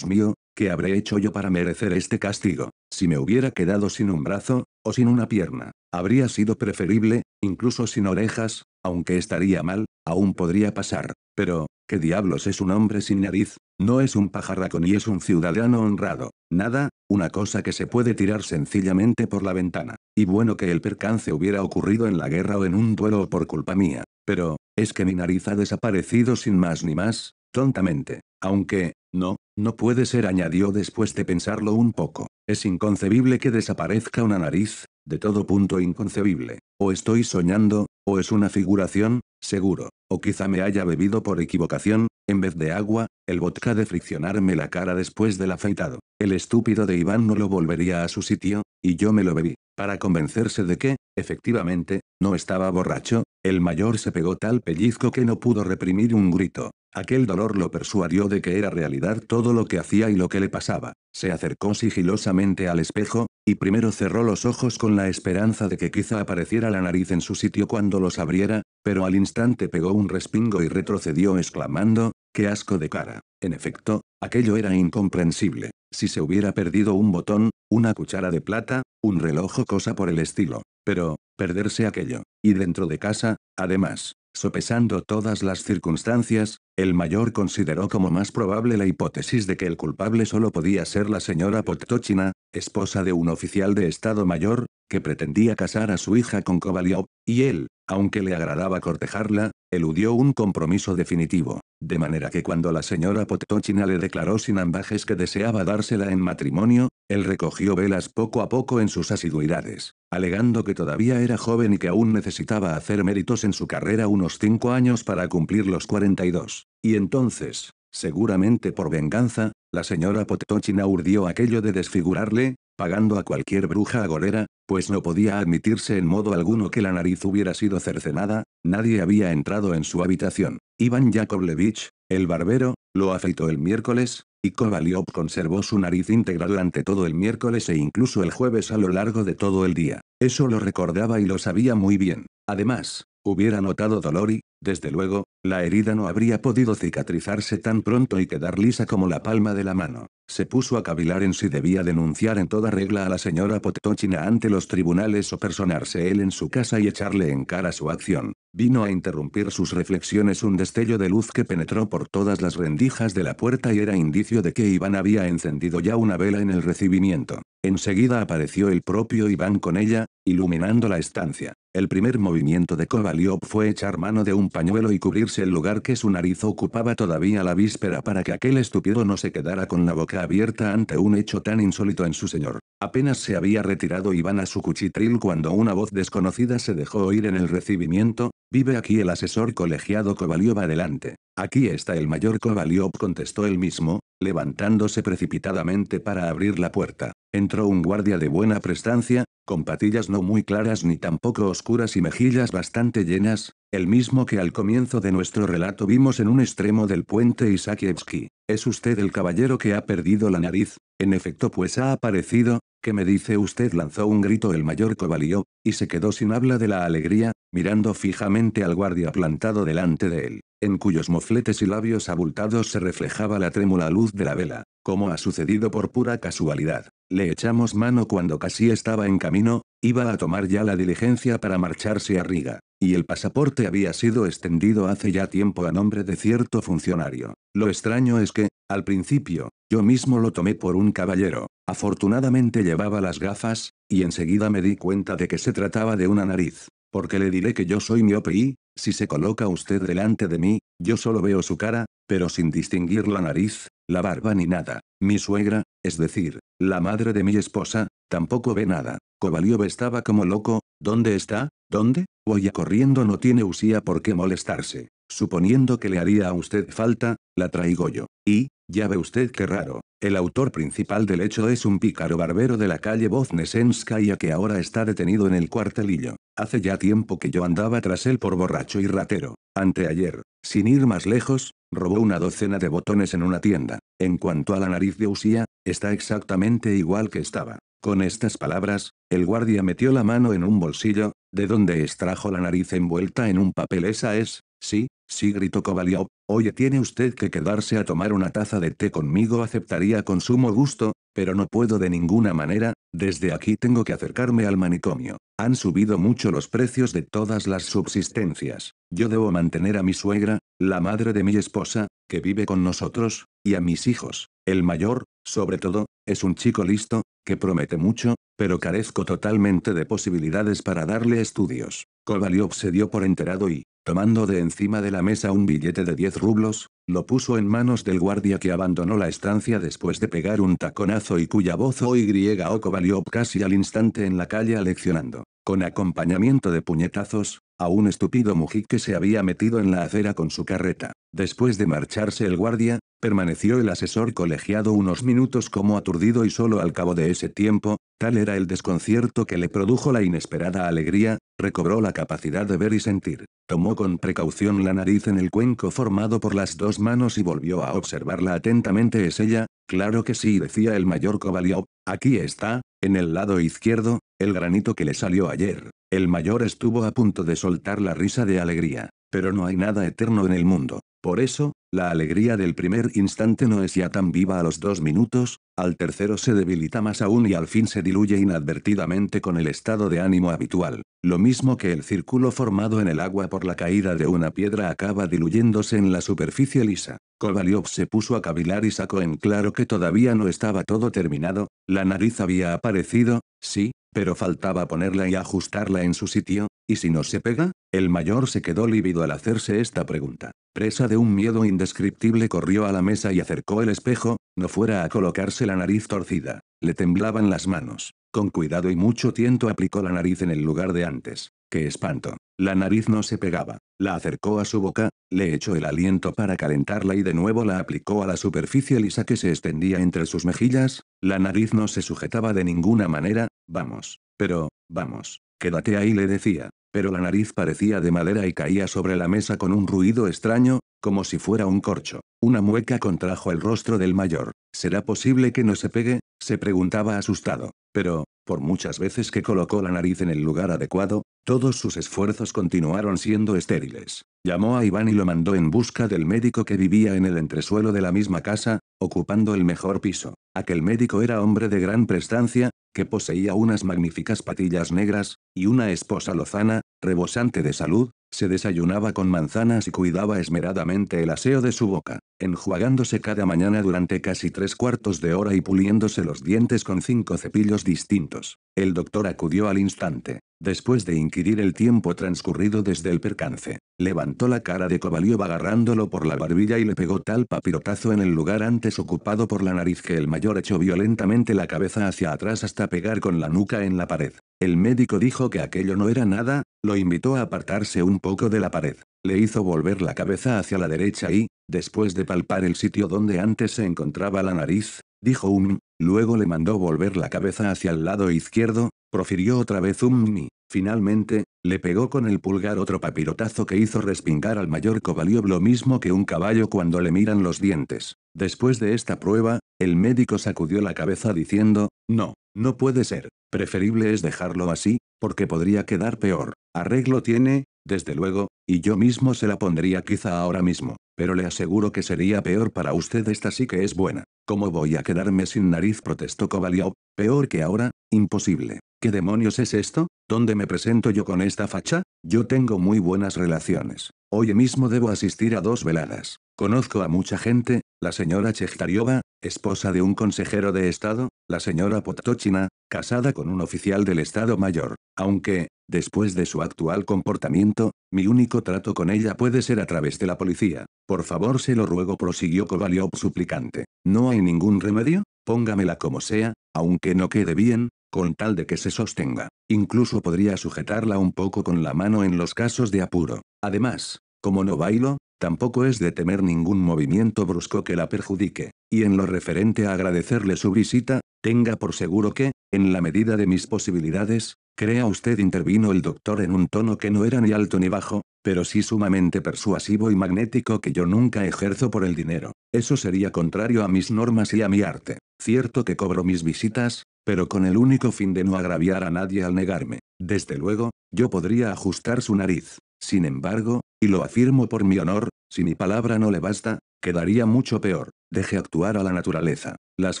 ¿qué habré hecho yo para merecer este castigo? Si me hubiera quedado sin un brazo, o sin una pierna, habría sido preferible, incluso sin orejas, aunque estaría mal, aún podría pasar. Pero, ¿qué diablos es un hombre sin nariz? No es un pajarraco ni es un ciudadano honrado. Nada, una cosa que se puede tirar sencillamente por la ventana. Y bueno que el percance hubiera ocurrido en la guerra o en un duelo o por culpa mía. Pero, es que mi nariz ha desaparecido sin más ni más, tontamente. Aunque, no puede ser, añadió después de pensarlo un poco. Es inconcebible que desaparezca una nariz, de todo punto inconcebible. O estoy soñando, o es una figuración, seguro. O quizá me haya bebido por equivocación, en vez de agua, el vodka de friccionarme la cara después del afeitado. El estúpido de Iván no lo volvería a su sitio, y yo me lo bebí. Para convencerse de que, efectivamente, no estaba borracho, el mayor se pegó tal pellizco que no pudo reprimir un grito. Aquel dolor lo persuadió de que era realidad todo lo que hacía y lo que le pasaba. Se acercó sigilosamente al espejo, y primero cerró los ojos con la esperanza de que quizá apareciera la nariz en su sitio cuando los abriera, pero al instante pegó un respingo y retrocedió exclamando: ¡qué asco de cara! En efecto, aquello era incomprensible. Si se hubiera perdido un botón, una cuchara de plata, un reloj o cosa por el estilo. Pero, perderse aquello. Y dentro de casa, además. Sopesando todas las circunstancias, el mayor consideró como más probable la hipótesis de que el culpable solo podía ser la señora Podtochina, esposa de un oficial de Estado Mayor, que pretendía casar a su hija con Kovaliov, y él, aunque le agradaba cortejarla, eludió un compromiso definitivo. De manera que cuando la señora Podtochina le declaró sin ambajes que deseaba dársela en matrimonio, él recogió velas poco a poco en sus asiduidades, alegando que todavía era joven y que aún necesitaba hacer méritos en su carrera unos 5 años para cumplir los 42. Y entonces, seguramente por venganza, la señora Podtochina urdió aquello de desfigurarle, pagando a cualquier bruja agorera, pues no podía admitirse en modo alguno que la nariz hubiera sido cercenada. Nadie había entrado en su habitación. Iván Yakovlevich, el barbero, lo afeitó el miércoles, y Kovaliov conservó su nariz íntegra durante todo el miércoles e incluso el jueves a lo largo de todo el día. Eso lo recordaba y lo sabía muy bien. Además, hubiera notado dolor y, desde luego, la herida no habría podido cicatrizarse tan pronto y quedar lisa como la palma de la mano. Se puso a cavilar en si debía denunciar en toda regla a la señora Podtochina ante los tribunales o personarse él en su casa y echarle en cara su acción. Vino a interrumpir sus reflexiones un destello de luz que penetró por todas las rendijas de la puerta y era indicio de que Iván había encendido ya una vela en el recibimiento. Enseguida apareció el propio Iván con ella, iluminando la estancia. El primer movimiento de Kovaliov fue echar mano de un pañuelo y cubrirse el lugar que su nariz ocupaba todavía la víspera para que aquel estúpido no se quedara con la boca abierta ante un hecho tan insólito en su señor. Apenas se había retirado Iván a su cuchitril cuando una voz desconocida se dejó oír en el recibimiento: «¿Vive aquí el asesor colegiado Kovaliov? Adelante». «Aquí está el mayor Kovaliov», contestó él mismo, levantándose precipitadamente para abrir la puerta. Entró un guardia de buena prestancia, con patillas no muy claras ni tampoco oscuras y mejillas bastante llenas, el mismo que al comienzo de nuestro relato vimos en un extremo del puente Isakievsky. ¿Es usted el caballero que ha perdido la nariz? En efecto, pues ha aparecido. ¿Qué me dice usted? Lanzó un grito el mayor Kovalyov, y se quedó sin habla de la alegría, mirando fijamente al guardia plantado delante de él, en cuyos mofletes y labios abultados se reflejaba la trémula luz de la vela. Como ha sucedido por pura casualidad, le echamos mano cuando casi estaba en camino, iba a tomar ya la diligencia para marcharse a Riga, y el pasaporte había sido extendido hace ya tiempo a nombre de cierto funcionario. Lo extraño es que, al principio, yo mismo lo tomé por un caballero. Afortunadamente llevaba las gafas, y enseguida me di cuenta de que se trataba de una nariz. Porque le diré que yo soy miope y, si se coloca usted delante de mí, yo solo veo su cara, pero sin distinguir la nariz, la barba ni nada. Mi suegra, es decir, la madre de mi esposa, tampoco ve nada. Kovalyov estaba como loco. ¿Dónde está? ¿Dónde? Voy a corriendo, no tiene usía por qué molestarse. Suponiendo que le haría a usted falta, la traigo yo. Y, ya ve usted qué raro, el autor principal del hecho es un pícaro barbero de la calle Voznesenskaya que ahora está detenido en el cuartelillo. Hace ya tiempo que yo andaba tras él por borracho y ratero. Anteayer, sin ir más lejos, robó una docena de botones en una tienda. En cuanto a la nariz de Usía, está exactamente igual que estaba. Con estas palabras, el guardia metió la mano en un bolsillo, de donde extrajo la nariz envuelta en un papel. Esa es. Sí, sí, gritó Kovalyov. Oye, tiene usted que quedarse a tomar una taza de té conmigo, aceptaría con sumo gusto, pero no puedo de ninguna manera, desde aquí tengo que acercarme al manicomio. Han subido mucho los precios de todas las subsistencias. Yo debo mantener a mi suegra, la madre de mi esposa, que vive con nosotros, y a mis hijos. El mayor, sobre todo, es un chico listo, que promete mucho, pero carezco totalmente de posibilidades para darle estudios. Kovalyov se dio por enterado y, tomando de encima de la mesa un billete de 10 rublos, lo puso en manos del guardia que abandonó la estancia después de pegar un taconazo y cuya voz oyó Kovalyov casi al instante en la calle aleccionando, con acompañamiento de puñetazos, a un estúpido mujik que se había metido en la acera con su carreta. Después de marcharse el guardia, permaneció el asesor colegiado unos minutos como aturdido y solo al cabo de ese tiempo, tal era el desconcierto que le produjo la inesperada alegría, recobró la capacidad de ver y sentir. Tomó con precaución la nariz en el cuenco formado por las dos manos y volvió a observarla atentamente. ¿Es ella? Claro que sí, decía el mayor Kovalyov. Aquí está, en el lado izquierdo, el granito que le salió ayer. El mayor estuvo a punto de soltar la risa de alegría. Pero no hay nada eterno en el mundo. Por eso, la alegría del primer instante no es ya tan viva a los 2 minutos, al tercero se debilita más aún y al fin se diluye inadvertidamente con el estado de ánimo habitual. Lo mismo que el círculo formado en el agua por la caída de una piedra acaba diluyéndose en la superficie lisa. Kovalyov se puso a cavilar y sacó en claro que todavía no estaba todo terminado. La nariz había aparecido, sí, pero faltaba ponerla y ajustarla en su sitio. ¿Y si no se pega? El mayor se quedó lívido al hacerse esta pregunta. Presa de un miedo indescriptible corrió a la mesa y acercó el espejo, no fuera a colocarse la nariz torcida. Le temblaban las manos. Con cuidado y mucho tiento aplicó la nariz en el lugar de antes. ¡Qué espanto! La nariz no se pegaba. La acercó a su boca, le echó el aliento para calentarla y de nuevo la aplicó a la superficie lisa que se extendía entre sus mejillas. La nariz no se sujetaba de ninguna manera. Vamos. Pero, vamos. Quédate ahí, le decía. Pero la nariz parecía de madera y caía sobre la mesa con un ruido extraño, como si fuera un corcho. Una mueca contrajo el rostro del mayor. ¿Será posible que no se pegue?, se preguntaba asustado. Pero, por muchas veces que colocó la nariz en el lugar adecuado, todos sus esfuerzos continuaron siendo estériles. Llamó a Iván y lo mandó en busca del médico que vivía en el entresuelo de la misma casa, ocupando el mejor piso. Aquel médico era hombre de gran prestancia, que poseía unas magníficas patillas negras, y una esposa lozana, rebosante de salud, se desayunaba con manzanas y cuidaba esmeradamente el aseo de su boca, enjuagándose cada mañana durante casi 3/4 de hora y puliéndose los dientes con 5 cepillos distintos. El doctor acudió al instante. Después de inquirir el tiempo transcurrido desde el percance, levantó la cara de Kovalyov agarrándolo por la barbilla y le pegó tal papirotazo en el lugar antes ocupado por la nariz que el mayor echó violentamente la cabeza hacia atrás hasta pegar con la nuca en la pared. El médico dijo que aquello no era nada, lo invitó a apartarse un poco de la pared. le hizo volver la cabeza hacia la derecha y, después de palpar el sitio donde antes se encontraba la nariz, dijo luego le mandó volver la cabeza hacia el lado izquierdo, profirió otra vez mi. Finalmente, le pegó con el pulgar otro papirotazo que hizo respingar al mayor Kovalyov lo mismo que un caballo cuando le miran los dientes. Después de esta prueba, el médico sacudió la cabeza diciendo, no, no puede ser. Preferible es dejarlo así, porque podría quedar peor. Arreglo tiene, desde luego, y yo mismo se la pondría quizá ahora mismo, pero le aseguro que sería peor para usted. Esta sí que es buena. ¿Cómo voy a quedarme sin nariz?, protestó Kovalyov. Peor que ahora, imposible. ¿Qué demonios es esto? ¿Dónde me presento yo con esta facha? Yo tengo muy buenas relaciones. Hoy mismo debo asistir a 2 veladas. Conozco a mucha gente, la señora Chechtaryova, esposa de un consejero de Estado, la señora Podtochina, casada con un oficial del Estado Mayor, aunque, después de su actual comportamiento, mi único trato con ella puede ser a través de la policía. Por favor, se lo ruego, prosiguió Kovalyov suplicante. ¿No hay ningún remedio? Póngamela como sea, aunque no quede bien, con tal de que se sostenga. Incluso podría sujetarla un poco con la mano en los casos de apuro. Además, como no bailo, tampoco es de temer ningún movimiento brusco que la perjudique. Y en lo referente a agradecerle su visita, tenga por seguro que, en la medida de mis posibilidades, crea usted, intervino el doctor en un tono que no era ni alto ni bajo, pero sí sumamente persuasivo y magnético, que yo nunca ejerzo por el dinero. Eso sería contrario a mis normas y a mi arte. Cierto que cobro mis visitas, pero con el único fin de no agraviar a nadie al negarme. Desde luego, yo podría ajustar su nariz. Sin embargo, y lo afirmo por mi honor, si mi palabra no le basta, quedaría mucho peor. Deje actuar a la naturaleza. Las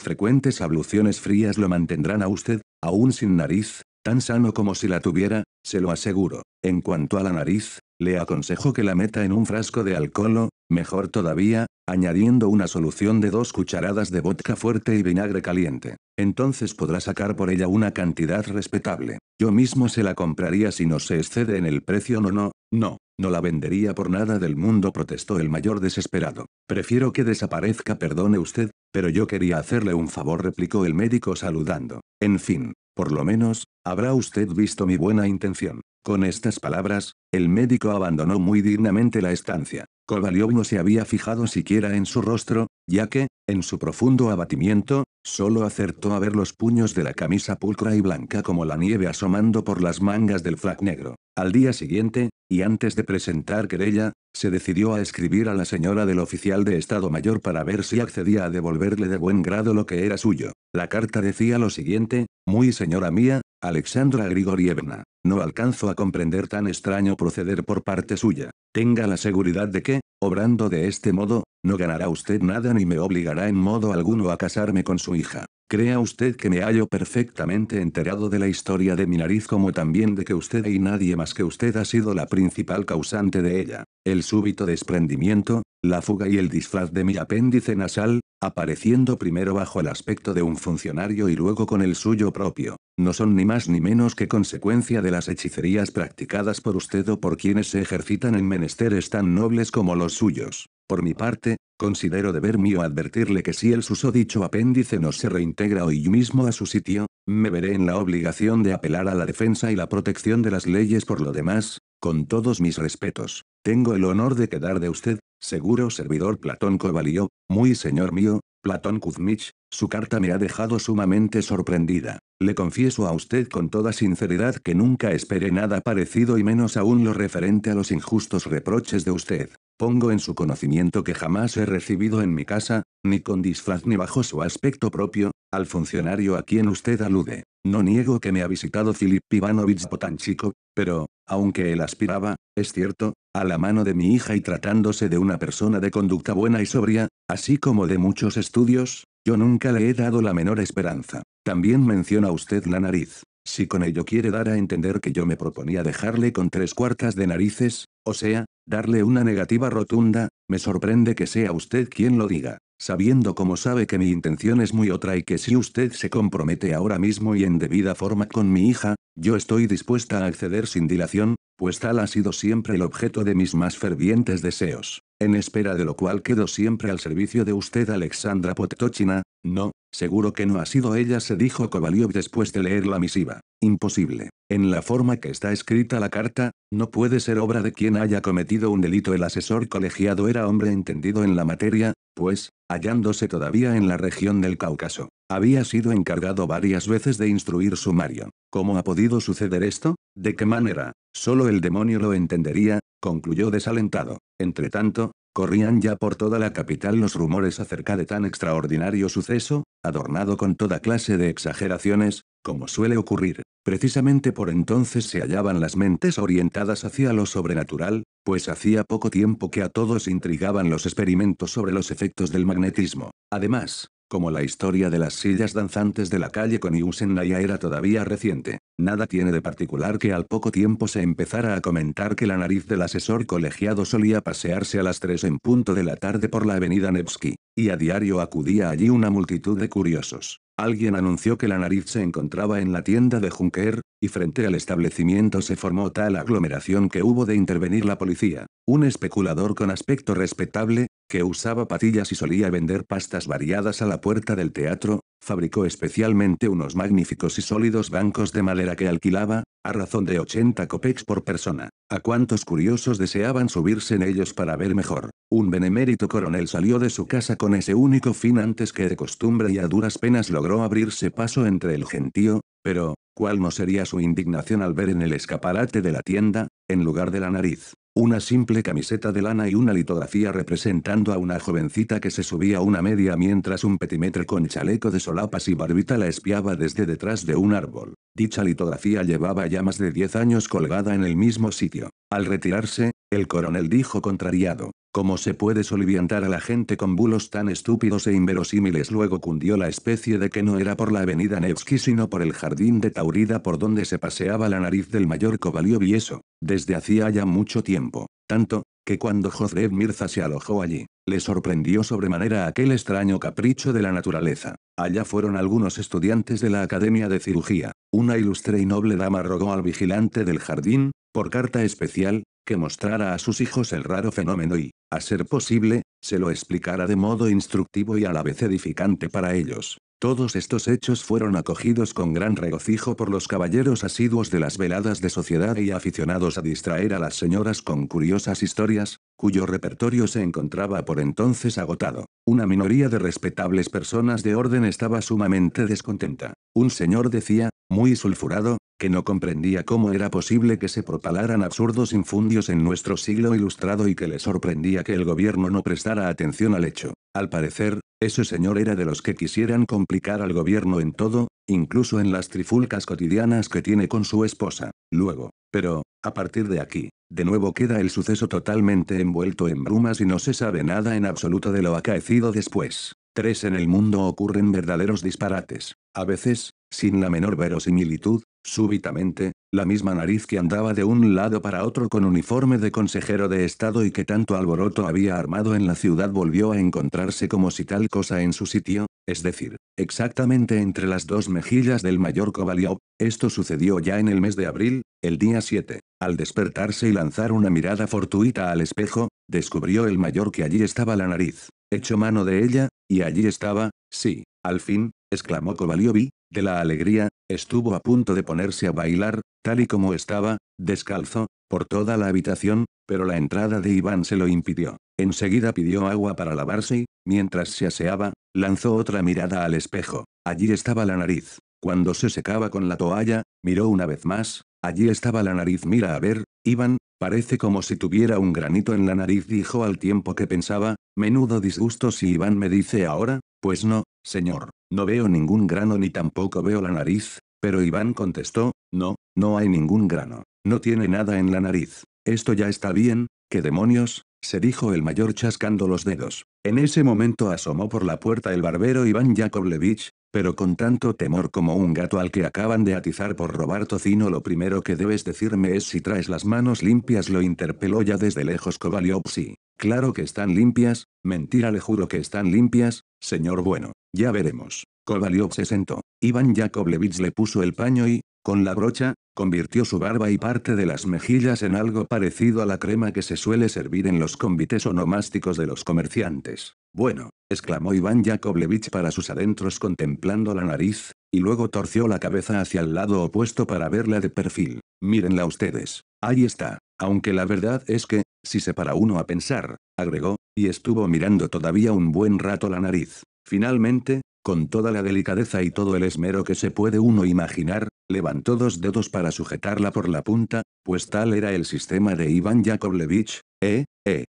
frecuentes abluciones frías lo mantendrán a usted, aún sin nariz, tan sano como si la tuviera, se lo aseguro. En cuanto a la nariz, le aconsejo que la meta en un frasco de alcohol o, mejor todavía, añadiendo una solución de 2 cucharadas de vodka fuerte y vinagre caliente. Entonces podrá sacar por ella una cantidad respetable. Yo mismo se la compraría si no se excede en el precio. No la vendería por nada del mundo, protestó el mayor desesperado. Prefiero que desaparezca, perdone usted, pero yo quería hacerle un favor, replicó el médico saludando. En fin, por lo menos, habrá usted visto mi buena intención. Con estas palabras, el médico abandonó muy dignamente la estancia. Kovalyov no se había fijado siquiera en su rostro, ya que, en su profundo abatimiento, solo acertó a ver los puños de la camisa pulcra y blanca como la nieve asomando por las mangas del frac negro. Al día siguiente, y antes de presentar querella, se decidió a escribir a la señora del oficial de Estado Mayor para ver si accedía a devolverle de buen grado lo que era suyo. La carta decía lo siguiente: muy señora mía, Alexandra Grigorievna, no alcanzo a comprender tan extraño proceder por parte suya. Tenga la seguridad de que, obrando de este modo, no ganará usted nada ni me obligará en modo alguno a casarme con su hija. Crea usted que me hallo perfectamente enterado de la historia de mi nariz, como también de que usted y nadie más que usted ha sido la principal causante de ella. El súbito desprendimiento, la fuga y el disfraz de mi apéndice nasal, apareciendo primero bajo el aspecto de un funcionario y luego con el suyo propio, no son ni más ni menos que consecuencia de las hechicerías practicadas por usted o por quienes se ejercitan en menesteres tan nobles como los suyos. Por mi parte, considero deber mío advertirle que si el susodicho apéndice no se reintegra hoy mismo a su sitio, me veré en la obligación de apelar a la defensa y la protección de las leyes. Por lo demás, con todos mis respetos, tengo el honor de quedar de usted, seguro servidor Platón Kovalyov. Muy señor mío, Platón Kuzmich. Su carta me ha dejado sumamente sorprendida. Le confieso a usted con toda sinceridad que nunca esperé nada parecido, y menos aún lo referente a los injustos reproches de usted. Pongo en su conocimiento que jamás he recibido en mi casa, ni con disfraz ni bajo su aspecto propio, al funcionario a quien usted alude. No niego que me ha visitado Filip Ivanovich Potanchikov, pero, aunque él aspiraba, es cierto, a la mano de mi hija y tratándose de una persona de conducta buena y sobria, así como de muchos estudios, yo nunca le he dado la menor esperanza. También menciona usted la nariz. Si con ello quiere dar a entender que yo me proponía dejarle con 3/4 de narices, o sea, darle una negativa rotunda, me sorprende que sea usted quien lo diga, sabiendo como sabe que mi intención es muy otra y que si usted se compromete ahora mismo y en debida forma con mi hija, yo estoy dispuesta a acceder sin dilación, pues tal ha sido siempre el objeto de mis más fervientes deseos. En espera de lo cual quedo siempre al servicio de usted, Alexandra Podtochina. No, seguro que no ha sido ella, se dijo Kovalyov después de leer la misiva. Imposible. En la forma que está escrita la carta, no puede ser obra de quien haya cometido un delito. El asesor colegiado era hombre entendido en la materia, pues, hallándose todavía en la región del Cáucaso, había sido encargado varias veces de instruir sumario. ¿Cómo ha podido suceder esto? ¿De qué manera? Solo el demonio lo entendería, concluyó desalentado. Entretanto, corrían ya por toda la capital los rumores acerca de tan extraordinario suceso, adornado con toda clase de exageraciones, como suele ocurrir. Precisamente por entonces se hallaban las mentes orientadas hacia lo sobrenatural, pues hacía poco tiempo que a todos intrigaban los experimentos sobre los efectos del magnetismo. Además, como la historia de las sillas danzantes de la calle Koniusenaya era todavía reciente, nada tiene de particular que al poco tiempo se empezara a comentar que la nariz del asesor colegiado solía pasearse a las 3 en punto de la tarde por la avenida Nevsky, y a diario acudía allí una multitud de curiosos. Alguien anunció que la nariz se encontraba en la tienda de Juncker, y frente al establecimiento se formó tal aglomeración que hubo de intervenir la policía. Un especulador con aspecto respetable, que usaba patillas y solía vender pastas variadas a la puerta del teatro, fabricó especialmente unos magníficos y sólidos bancos de madera que alquilaba, a razón de 80 kopecks por persona. ¿A cuántos curiosos deseaban subirse en ellos para ver mejor? Un benemérito coronel salió de su casa con ese único fin antes que de costumbre y a duras penas logró abrirse paso entre el gentío, pero, ¿cuál no sería su indignación al ver en el escaparate de la tienda, en lugar de la nariz, una simple camiseta de lana y una litografía representando a una jovencita que se subía una media mientras un petimetre con chaleco de solapas y barbita la espiaba desde detrás de un árbol? Dicha litografía llevaba ya más de 10 años colgada en el mismo sitio. Al retirarse, el coronel dijo contrariado: ¿cómo se puede soliviantar a la gente con bulos tan estúpidos e inverosímiles? Luego cundió la especie de que no era por la avenida Nevsky sino por el jardín de Taurida por donde se paseaba la nariz del mayor Kovalyov, y eso, desde hacía ya mucho tiempo. Tanto, que cuando Jozef Mirza se alojó allí, le sorprendió sobremanera aquel extraño capricho de la naturaleza. Allá fueron algunos estudiantes de la Academia de Cirugía. Una ilustre y noble dama rogó al vigilante del jardín, por carta especial, que mostrara a sus hijos el raro fenómeno y, a ser posible, se lo explicara de modo instructivo y a la vez edificante para ellos. Todos estos hechos fueron acogidos con gran regocijo por los caballeros asiduos de las veladas de sociedad y aficionados a distraer a las señoras con curiosas historias, cuyo repertorio se encontraba por entonces agotado. Una minoría de respetables personas de orden estaba sumamente descontenta. Un señor decía, muy sulfurado, que no comprendía cómo era posible que se propalaran absurdos infundios en nuestro siglo ilustrado y que le sorprendía que el gobierno no prestara atención al hecho. Al parecer, ese señor era de los que quisieran complicar al gobierno en todo, incluso en las trifulcas cotidianas que tiene con su esposa. Luego, pero, a partir de aquí, de nuevo queda el suceso totalmente envuelto en brumas y no se sabe nada en absoluto de lo acaecido después. 3. En el mundo ocurren verdaderos disparates. A veces, sin la menor verosimilitud, súbitamente, la misma nariz que andaba de un lado para otro con uniforme de consejero de Estado y que tanto alboroto había armado en la ciudad volvió a encontrarse como si tal cosa en su sitio, es decir, exactamente entre las dos mejillas del mayor Kovalyov. Esto sucedió ya en el mes de abril, el día 7. Al despertarse y lanzar una mirada fortuita al espejo, descubrió el mayor que allí estaba la nariz. Echó mano de ella, y allí estaba, sí, al fin, exclamó Kovalyov y, de la alegría, estuvo a punto de ponerse a bailar, tal y como estaba, descalzo, por toda la habitación, pero la entrada de Iván se lo impidió. Enseguida pidió agua para lavarse y, mientras se aseaba, lanzó otra mirada al espejo. Allí estaba la nariz. Cuando se secaba con la toalla, miró una vez más, allí estaba la nariz. Mira a ver, Iván, parece como si tuviera un granito en la nariz, dijo al tiempo que pensaba, menudo disgusto si Iván me dice ahora, pues no, señor, no veo ningún grano ni tampoco veo la nariz, pero Iván contestó, no, no hay ningún grano, no tiene nada en la nariz. Esto ya está bien, ¿qué demonios?, se dijo el mayor chascando los dedos. En ese momento asomó por la puerta el barbero Iván Yakovlevich, pero con tanto temor como un gato al que acaban de atizar por robar tocino. Lo primero que debes decirme es si traes las manos limpias, lo interpeló ya desde lejos Kovalyov. Sí, claro que están limpias, mentira, le juro que están limpias, señor. Bueno, ya veremos. Kovalyov se sentó. Iván Yakovlevich le puso el paño y, con la brocha, Convirtió su barba y parte de las mejillas en algo parecido a la crema que se suele servir en los convites onomásticos de los comerciantes. Bueno, exclamó Iván Yakovlevich para sus adentros contemplando la nariz, y luego torció la cabeza hacia el lado opuesto para verla de perfil. Mírenla ustedes. Ahí está. Aunque la verdad es que, si se para uno a pensar, agregó, y estuvo mirando todavía un buen rato la nariz. Finalmente, con toda la delicadeza y todo el esmero que se puede uno imaginar, levantó dos dedos para sujetarla por la punta, pues tal era el sistema de Iván Yakovlevich.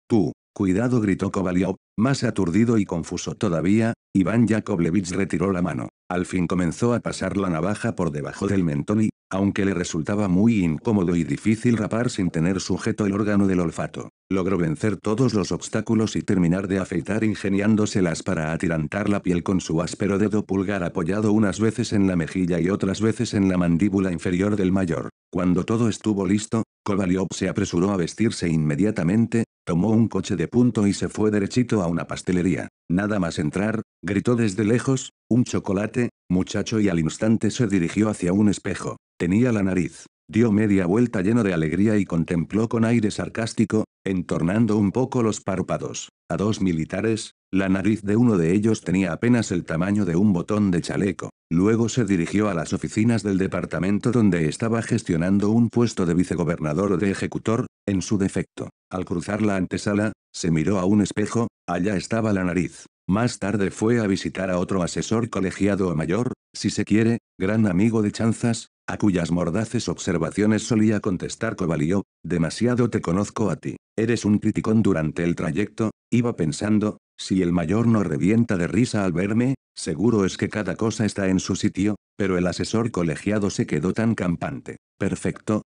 Tú. Cuidado, gritó Kovalyov, más aturdido y confuso todavía. Iván Yakovlevich retiró la mano. Al fin comenzó a pasar la navaja por debajo del mentón y, aunque le resultaba muy incómodo y difícil rapar sin tener sujeto el órgano del olfato, logró vencer todos los obstáculos y terminar de afeitar ingeniándoselas para atirantar la piel con su áspero dedo pulgar apoyado unas veces en la mejilla y otras veces en la mandíbula inferior del mayor. Cuando todo estuvo listo, Kovalyov se apresuró a vestirse inmediatamente, tomó un coche de punto y se fue derechito a una pastelería. Nada más entrar, gritó desde lejos, «¡Un chocolate, muchacho!» y al instante se dirigió hacia un espejo. Tenía la nariz. Dio media vuelta lleno de alegría y contempló con aire sarcástico, entornando un poco los párpados, a dos militares. La nariz de uno de ellos tenía apenas el tamaño de un botón de chaleco. Luego se dirigió a las oficinas del departamento donde estaba gestionando un puesto de vicegobernador o de ejecutor, en su defecto. Al cruzar la antesala, se miró a un espejo, allá estaba la nariz. Más tarde fue a visitar a otro asesor colegiado o mayor, si se quiere, gran amigo de chanzas, a cuyas mordaces observaciones solía contestar Kovalyov, «Demasiado te conozco a ti. Eres un criticón». Durante el trayecto, iba pensando, si el mayor no revienta de risa al verme, seguro es que cada cosa está en su sitio, pero el asesor colegiado se quedó tan campante. Perfecto,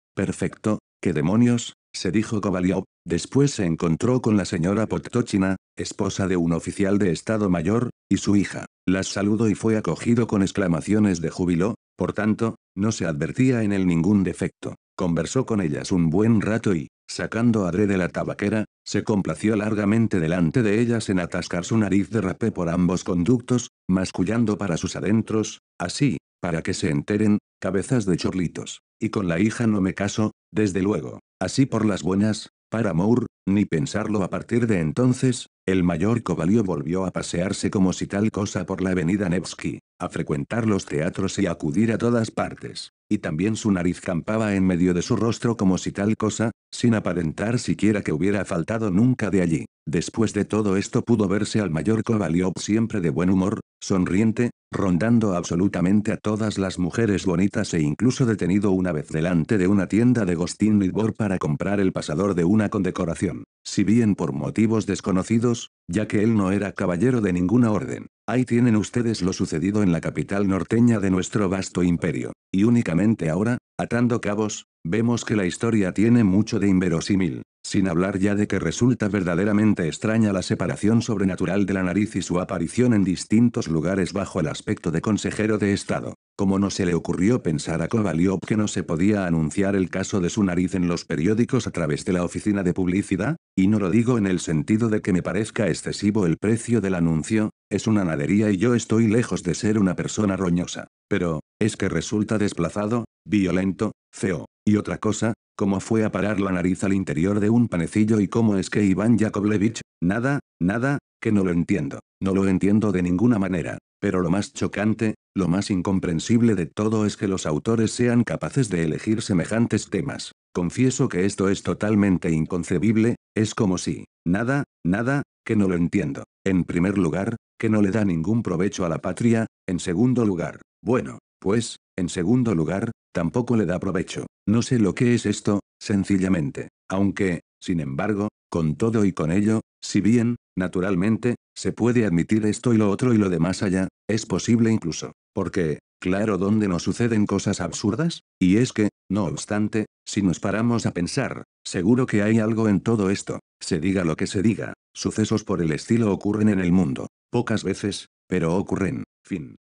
¿qué demonios?, se dijo Kovalyov. Después se encontró con la señora Podtochina, esposa de un oficial de Estado Mayor, y su hija. Las saludó y fue acogido con exclamaciones de júbilo, por tanto, no se advertía en él ningún defecto. Conversó con ellas un buen rato y, sacando adrede la tabaquera, se complació largamente delante de ellas en atascar su nariz de rapé por ambos conductos, mascullando para sus adentros, así, para que se enteren, cabezas de chorlitos. Y con la hija no me caso, desde luego. Así por las buenas, para Moore, ni pensarlo. A partir de entonces, el mayor Kovalyov volvió a pasearse como si tal cosa por la avenida Nevsky, a frecuentar los teatros y a acudir a todas partes. Y también su nariz campaba en medio de su rostro como si tal cosa, sin aparentar siquiera que hubiera faltado nunca de allí. Después de todo esto pudo verse al mayor Kovalyov siempre de buen humor, sonriente, rondando absolutamente a todas las mujeres bonitas e incluso detenido una vez delante de una tienda de Gostinny Dvor para comprar el pasador de una condecoración. Si bien por motivos desconocidos, ya que él no era caballero de ninguna orden. Ahí tienen ustedes lo sucedido en la capital norteña de nuestro vasto imperio. Y únicamente ahora, atando cabos, vemos que la historia tiene mucho de inverosímil. Sin hablar ya de que resulta verdaderamente extraña la separación sobrenatural de la nariz y su aparición en distintos lugares bajo el aspecto de consejero de Estado. ¿Cómo no se le ocurrió pensar a Kovalyov que no se podía anunciar el caso de su nariz en los periódicos a través de la oficina de publicidad? Y no lo digo en el sentido de que me parezca excesivo el precio del anuncio, es una nadería y yo estoy lejos de ser una persona roñosa. Pero, es que resulta desplazado, violento, feo. Y otra cosa, ¿cómo fue a parar la nariz al interior de un panecillo y cómo es que Iván Yakovlevich? Nada, que no lo entiendo. No lo entiendo de ninguna manera. Pero lo más chocante, lo más incomprensible de todo es que los autores sean capaces de elegir semejantes temas. Confieso que esto es totalmente inconcebible, es como si, nada, que no lo entiendo. En primer lugar, que no le da ningún provecho a la patria, en segundo lugar, bueno, pues, en segundo lugar, tampoco le da provecho. No sé lo que es esto, sencillamente. Aunque, sin embargo, con todo y con ello, si bien, naturalmente, se puede admitir esto y lo otro y lo de más allá, es posible incluso. Porque, claro, ¿dónde no suceden cosas absurdas? Y es que, no obstante, si nos paramos a pensar, seguro que hay algo en todo esto. Se diga lo que se diga, sucesos por el estilo ocurren en el mundo. Pocas veces, pero ocurren. Fin.